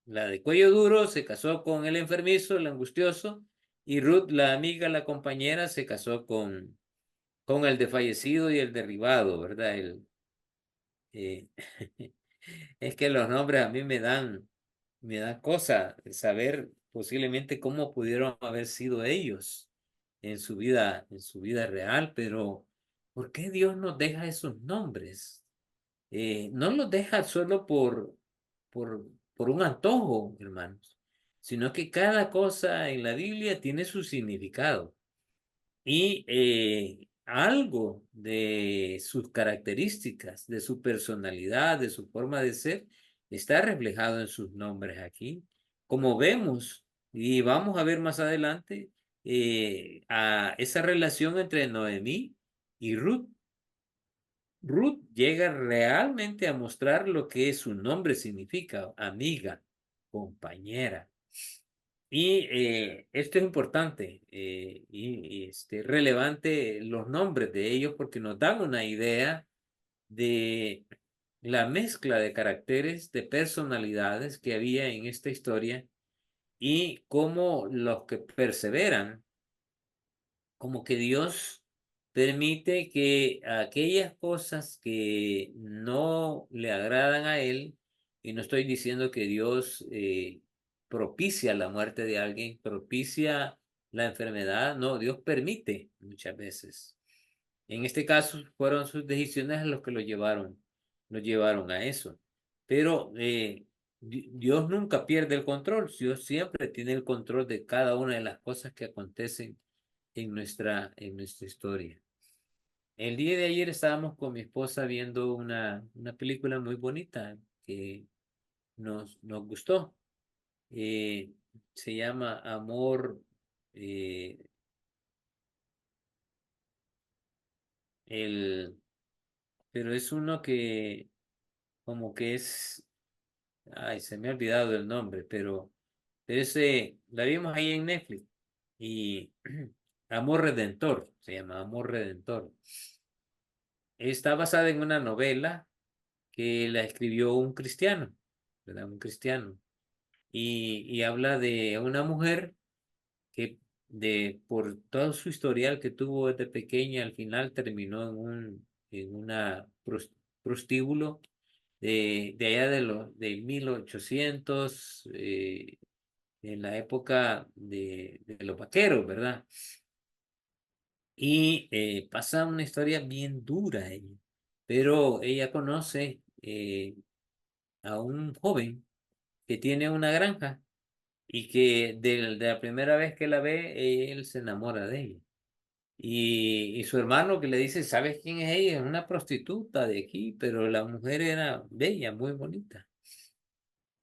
Speaker 2: la de cuello duro se casó con el enfermizo, el angustioso, y Ruth, la amiga, la compañera, se casó con el desfallecido y el derribado, ¿verdad? Eh, es que los nombres a mí me dan cosa saber posiblemente cómo pudieron haber sido ellos. en su vida real, pero ¿por qué Dios nos deja esos nombres? No los deja solo por, por un antojo, hermanos, sino que cada cosa en la Biblia tiene su significado. Y algo de sus características, de su personalidad, de su forma de ser, está reflejado en sus nombres aquí. Como vemos, y vamos a ver más adelante, a esa relación entre Noemí y Ruth. Ruth llega realmente a mostrar lo que su nombre significa: amiga, compañera. Y esto es importante relevante los nombres de ellos, porque nos dan una idea de la mezcla de caracteres, de personalidades que había en esta historia, y cómo los que perseveran, como que Dios permite que aquellas cosas que no le agradan a él, y no estoy diciendo que Dios propicia la muerte de alguien, propicia la enfermedad, no, Dios permite muchas veces. En este caso fueron sus decisiones los que lo llevaron a eso. Pero Dios nunca pierde el control, Dios siempre tiene el control de cada una de las cosas que acontecen en nuestra historia. El día de ayer estábamos con mi esposa viendo una película muy bonita que nos gustó. Eh, Se llama Amor, eh, el, pero es uno que como que es, ay, se me ha olvidado el nombre, pero ese, la vimos ahí en Netflix, y Amor Redentor, se llama Amor Redentor. Está basada en una novela que la escribió un cristiano, ¿verdad? Un cristiano. Y habla de una mujer que por todo su historial que tuvo desde pequeña, al final terminó en una prostíbulo de allá de 1800, en la época de los vaqueros, ¿verdad? Y pasa una historia bien dura ahí, pero ella conoce a un joven que tiene una granja, y que de la primera vez que la ve, él se enamora de ella. Y su hermano, que le dice, ¿sabes quién es ella? Es una prostituta de aquí, pero la mujer era bella, muy bonita.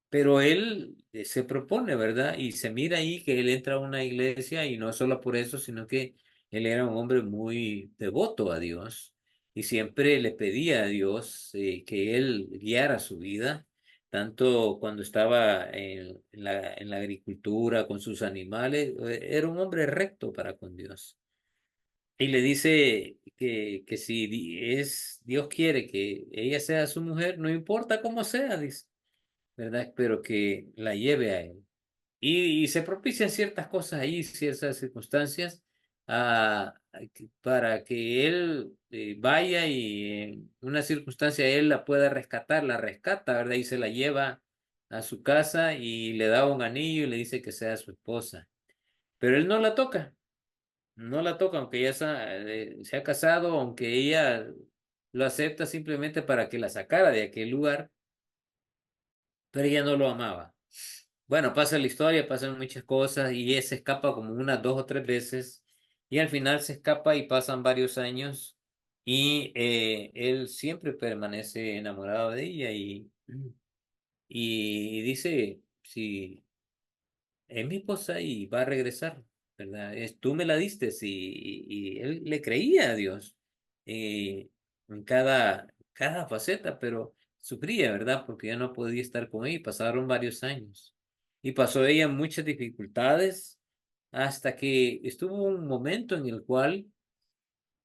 Speaker 2: Pero él se propone, ¿verdad? Y se mira ahí que él entra a una iglesia, y no solo por eso, sino que él era un hombre muy devoto a Dios, y siempre le pedía a Dios que él guiara su vida, tanto cuando estaba en la agricultura con sus animales. Era un hombre recto para con Dios. Y le dice que si Dios quiere que ella sea su mujer, no importa cómo sea, dice, ¿verdad? Pero que la lleve a él. Y se propician ciertas cosas ahí, ciertas circunstancias, para que él vaya, y en una circunstancia él la pueda rescatar, la rescata, ¿verdad? Y se la lleva a su casa y le da un anillo y le dice que sea su esposa. Pero él no la toca, no la toca, aunque ella se ha casado, aunque ella lo acepta simplemente para que la sacara de aquel lugar, pero ella no lo amaba. Bueno, pasa la historia, pasan muchas cosas, y ella se escapa como unas 2 o 3 veces, y al final se escapa y pasan varios años, y él siempre permanece enamorado de ella, y dice, si es mi esposa y va a regresar, ¿verdad? Tú me la diste, y él le creía a Dios en cada faceta, pero sufría, ¿verdad? Porque ya no podía estar con ella, y pasaron varios años. Y pasó ella muchas dificultades, hasta que estuvo un momento en el cual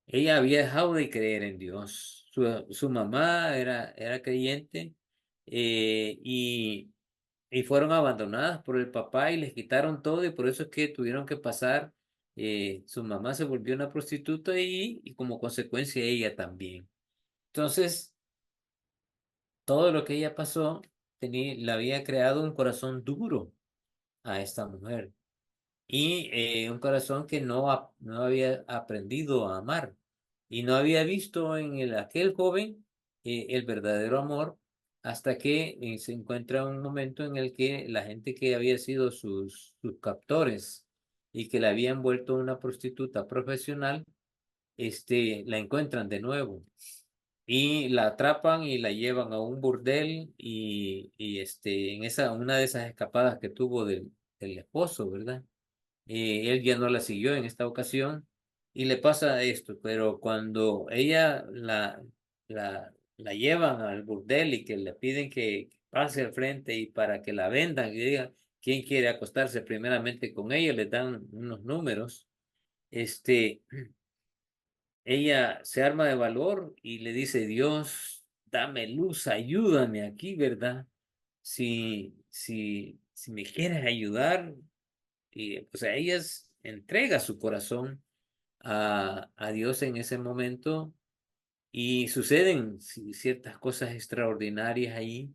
Speaker 2: ella había dejado de creer en Dios. Su mamá era creyente, y fueron abandonadas por el papá, y les quitaron todo, y por eso es que tuvieron que pasar. Su mamá se volvió una prostituta, y como consecuencia ella también. Entonces, todo lo que ella pasó le había creado un corazón duro a esta mujer. y un corazón que no había aprendido a amar y no había visto en aquel joven el verdadero amor hasta que se encuentra un momento en el que la gente que había sido sus captores y que la habían vuelto una prostituta profesional, la encuentran de nuevo y la atrapan y la llevan a un burdel en una de esas escapadas que tuvo del esposo, ¿verdad? Él ya no la siguió en esta ocasión y le pasa esto, pero cuando ella la llevan al burdel y que le piden que pase al frente y para que la vendan y digan quién quiere acostarse primeramente con ella, le dan unos números, este, ella se arma de valor y le dice, Dios, dame luz, ayúdame aquí, ¿verdad? Si me quieres ayudar, y pues a ellas entrega su corazón a Dios en ese momento y suceden ciertas cosas extraordinarias ahí,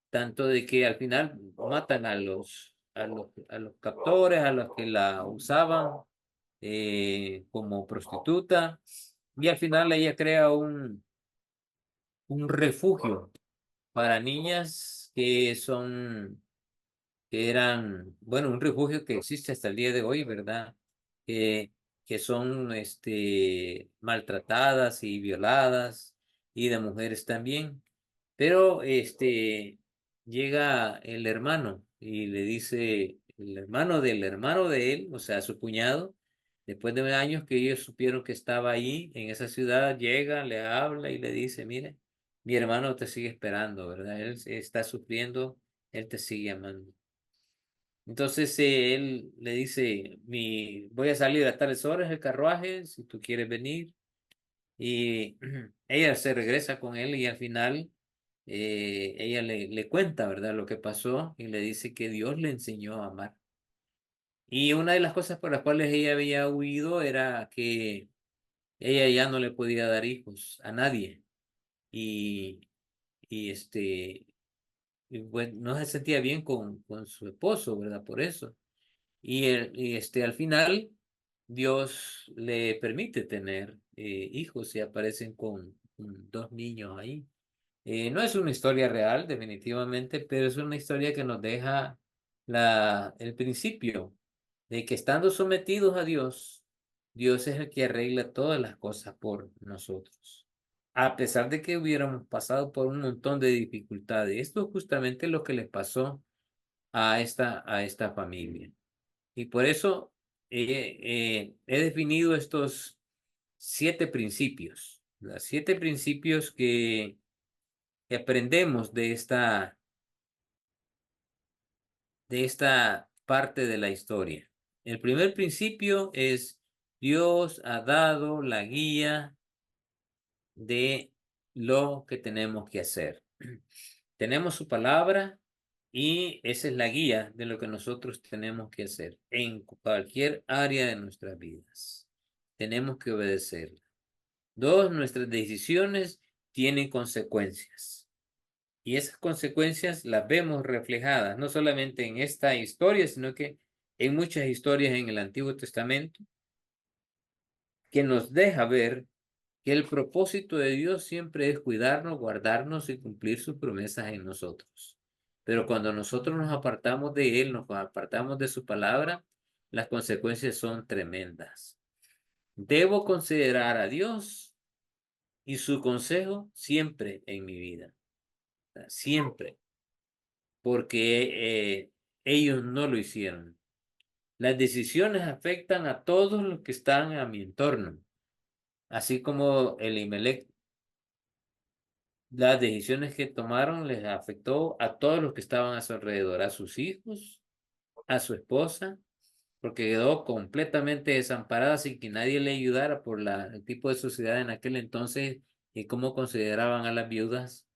Speaker 2: tanto de que al final matan a los captores, a los que la usaban como prostituta, y al final ella crea un refugio para niñas que eran, bueno, un refugio que existe hasta el día de hoy, ¿verdad? Que, que son maltratadas y violadas, y de mujeres también. Pero llega el hermano y le dice, el hermano de él, o sea, su cuñado, después de años que ellos supieron que estaba ahí en esa ciudad, llega, le habla y le dice, mire, mi hermano te sigue esperando, ¿verdad? Él está sufriendo, él te sigue amando. Entonces él le dice, voy a salir a tales horas el carruaje, si tú quieres venir. Y ella se regresa con él y al final ella le cuenta, ¿verdad? Lo que pasó y le dice que Dios le enseñó a amar. Y una de las cosas por las cuales ella había huido era que ella ya no le podía dar hijos a nadie. Y, y bueno, no se sentía bien con su esposo, ¿verdad? Por eso. Al final, Dios le permite tener hijos y aparecen con dos niños ahí. No es una historia real, definitivamente, pero es una historia que nos deja el principio de que estando sometidos a Dios, Dios es el que arregla todas las cosas por nosotros. A pesar de que hubiéramos pasado por un montón de dificultades. Esto es justamente lo que les pasó a esta familia. Y por eso he definido estos 7 principios, los 7 principios que aprendemos de esta parte de la historia. El primer principio es Dios ha dado la guía de lo que tenemos que hacer. Tenemos su palabra y esa es la guía de lo que nosotros tenemos que hacer en cualquier área de nuestras vidas. Tenemos que obedecerla. 2, nuestras decisiones tienen consecuencias. Y esas consecuencias las vemos reflejadas no solamente en esta historia, sino que en muchas historias en el Antiguo Testamento, que nos deja ver que el propósito de Dios siempre es cuidarnos, guardarnos y cumplir sus promesas en nosotros. Pero cuando nosotros nos apartamos de Él, nos apartamos de su palabra, las consecuencias son tremendas. Debo considerar a Dios y su consejo siempre en mi vida. Siempre. Porque ellos no lo hicieron. Las decisiones afectan a todos los que están a mi entorno. Así como Elimelech, las decisiones que tomaron les afectó a todos los que estaban a su alrededor, a sus hijos, a su esposa, porque quedó completamente desamparada sin que nadie le ayudara por el tipo de sociedad en aquel entonces y cómo consideraban a las viudas.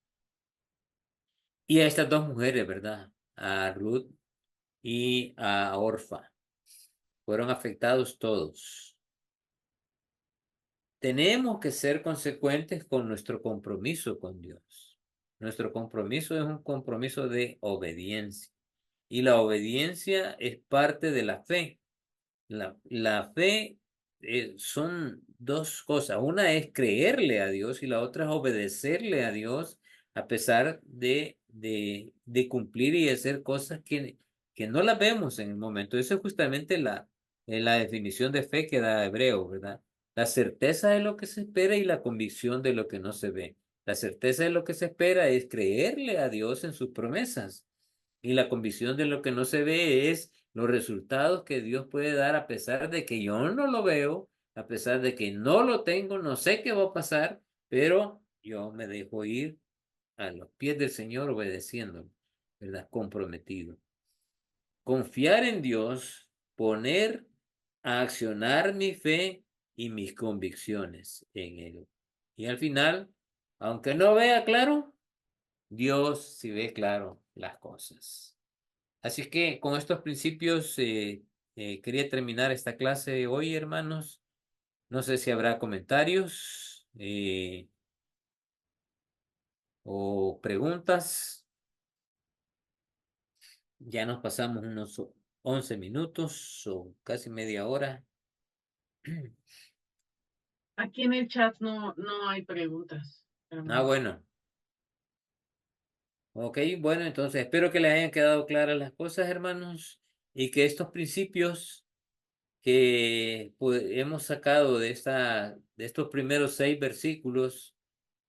Speaker 2: Y a estas dos mujeres, ¿verdad? A Ruth y a Orfa. Fueron afectados todos. Tenemos que ser consecuentes con nuestro compromiso con Dios. Nuestro compromiso es un compromiso de obediencia. Y la obediencia es parte de la fe. La fe son dos cosas. Una es creerle a Dios y la otra es obedecerle a Dios a pesar de cumplir y hacer cosas que no las vemos en el momento. Eso es justamente la definición de fe que da Hebreo, ¿verdad? La certeza de lo que se espera y la convicción de lo que no se ve. La certeza de lo que se espera es creerle a Dios en sus promesas. Y la convicción de lo que no se ve es los resultados que Dios puede dar a pesar de que yo no lo veo, a pesar de que no lo tengo, no sé qué va a pasar, pero yo me dejo ir a los pies del Señor obedeciéndolo, ¿verdad? Comprometido. Confiar en Dios, poner a accionar mi fe y mis convicciones en Él. Y al final, aunque no vea claro, Dios sí ve claro las cosas. Así que con estos principios quería terminar esta clase hoy, hermanos. No sé si habrá comentarios o preguntas. Ya nos pasamos unos 11 minutos o casi media hora.
Speaker 3: Aquí en el chat no hay preguntas,
Speaker 2: Ah,
Speaker 3: hermano.
Speaker 2: bueno. Ok, bueno, entonces espero que les hayan quedado claras las cosas, hermanos, y que estos principios que hemos sacado de estos primeros 6 versículos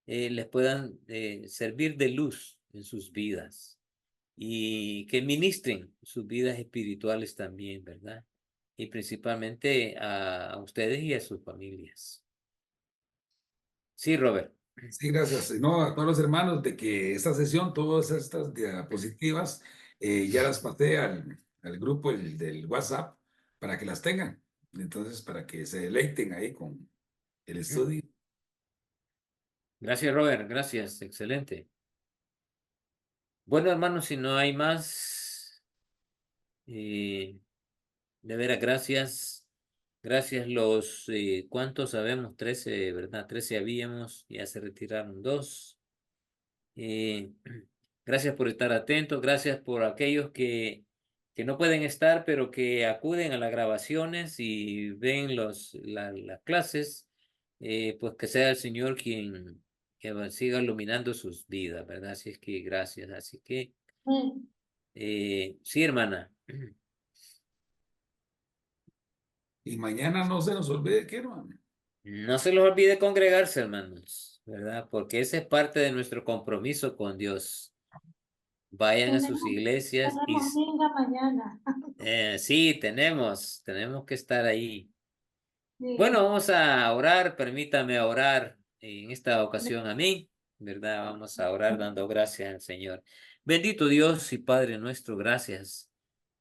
Speaker 2: les puedan servir de luz en sus vidas y que ministren sus vidas espirituales también, ¿verdad? Y principalmente a ustedes y a sus familias. Sí, Robert.
Speaker 1: Sí, gracias. No, a todos los hermanos de que esta sesión, todas estas diapositivas, ya las pasé al grupo del WhatsApp para que las tengan. Entonces, para que se deleiten ahí con el estudio.
Speaker 2: Gracias, Robert. Gracias. Excelente. Bueno, hermanos, si no hay más, de veras, gracias. Gracias ¿cuántos sabemos? 13, ¿verdad? 13 habíamos, ya se retiraron 2. Eh, gracias por estar atentos, gracias por aquellos que no pueden estar, pero que acuden a las grabaciones y ven las clases, pues que sea el Señor quien que siga iluminando sus vidas, ¿verdad? Así es que gracias. Así que, sí, hermana.
Speaker 1: Y mañana no se nos olvide que, hermano.
Speaker 2: No se los olvide congregarse, hermanos, ¿verdad? Porque ese es parte de nuestro compromiso con Dios. Vayan a sus
Speaker 4: Tenemos,
Speaker 2: iglesias y
Speaker 4: tenemos linda mañana.
Speaker 2: sí, tenemos que estar ahí. Bueno,
Speaker 4: Sí.
Speaker 2: vamos a orar, permítame orar en esta ocasión a mí, ¿verdad? Vamos a orar dando gracias al Señor. Bendito Dios y Padre nuestro, gracias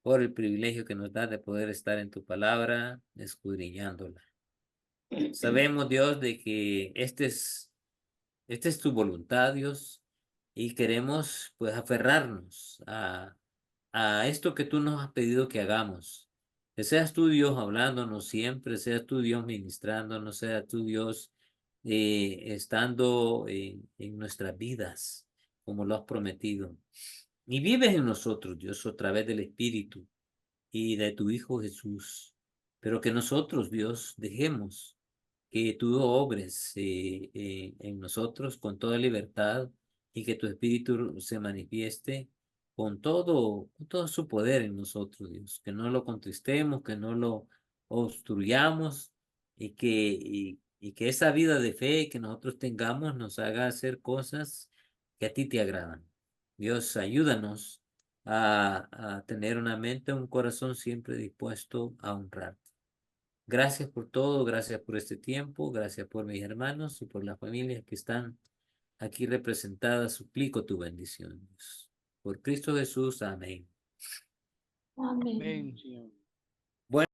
Speaker 2: por el privilegio que nos da de poder estar en tu palabra, escudriñándola. Sabemos, Dios, de que esta es tu voluntad, Dios, y queremos pues aferrarnos a esto que tú nos has pedido que hagamos. Que seas tú, Dios, hablándonos siempre, seas tú, Dios, ministrándonos, seas tú, Dios, estando en nuestras vidas, como lo has prometido. Y vives en nosotros, Dios, a través del Espíritu y de tu Hijo Jesús. Pero que nosotros, Dios, dejemos que tú obres en nosotros con toda libertad y que tu Espíritu se manifieste con todo su poder en nosotros, Dios. Que no lo contristemos, que no lo obstruyamos y que esa vida de fe que nosotros tengamos nos haga hacer cosas que a ti te agradan. Dios, ayúdanos a tener una mente, un corazón siempre dispuesto a honrarte. Gracias por todo, gracias por este tiempo, gracias por mis hermanos y por las familias que están aquí representadas. Suplico tu bendición, Dios. Por Cristo Jesús, amén.
Speaker 4: Amén.
Speaker 5: Amén, Señor.
Speaker 2: Bueno.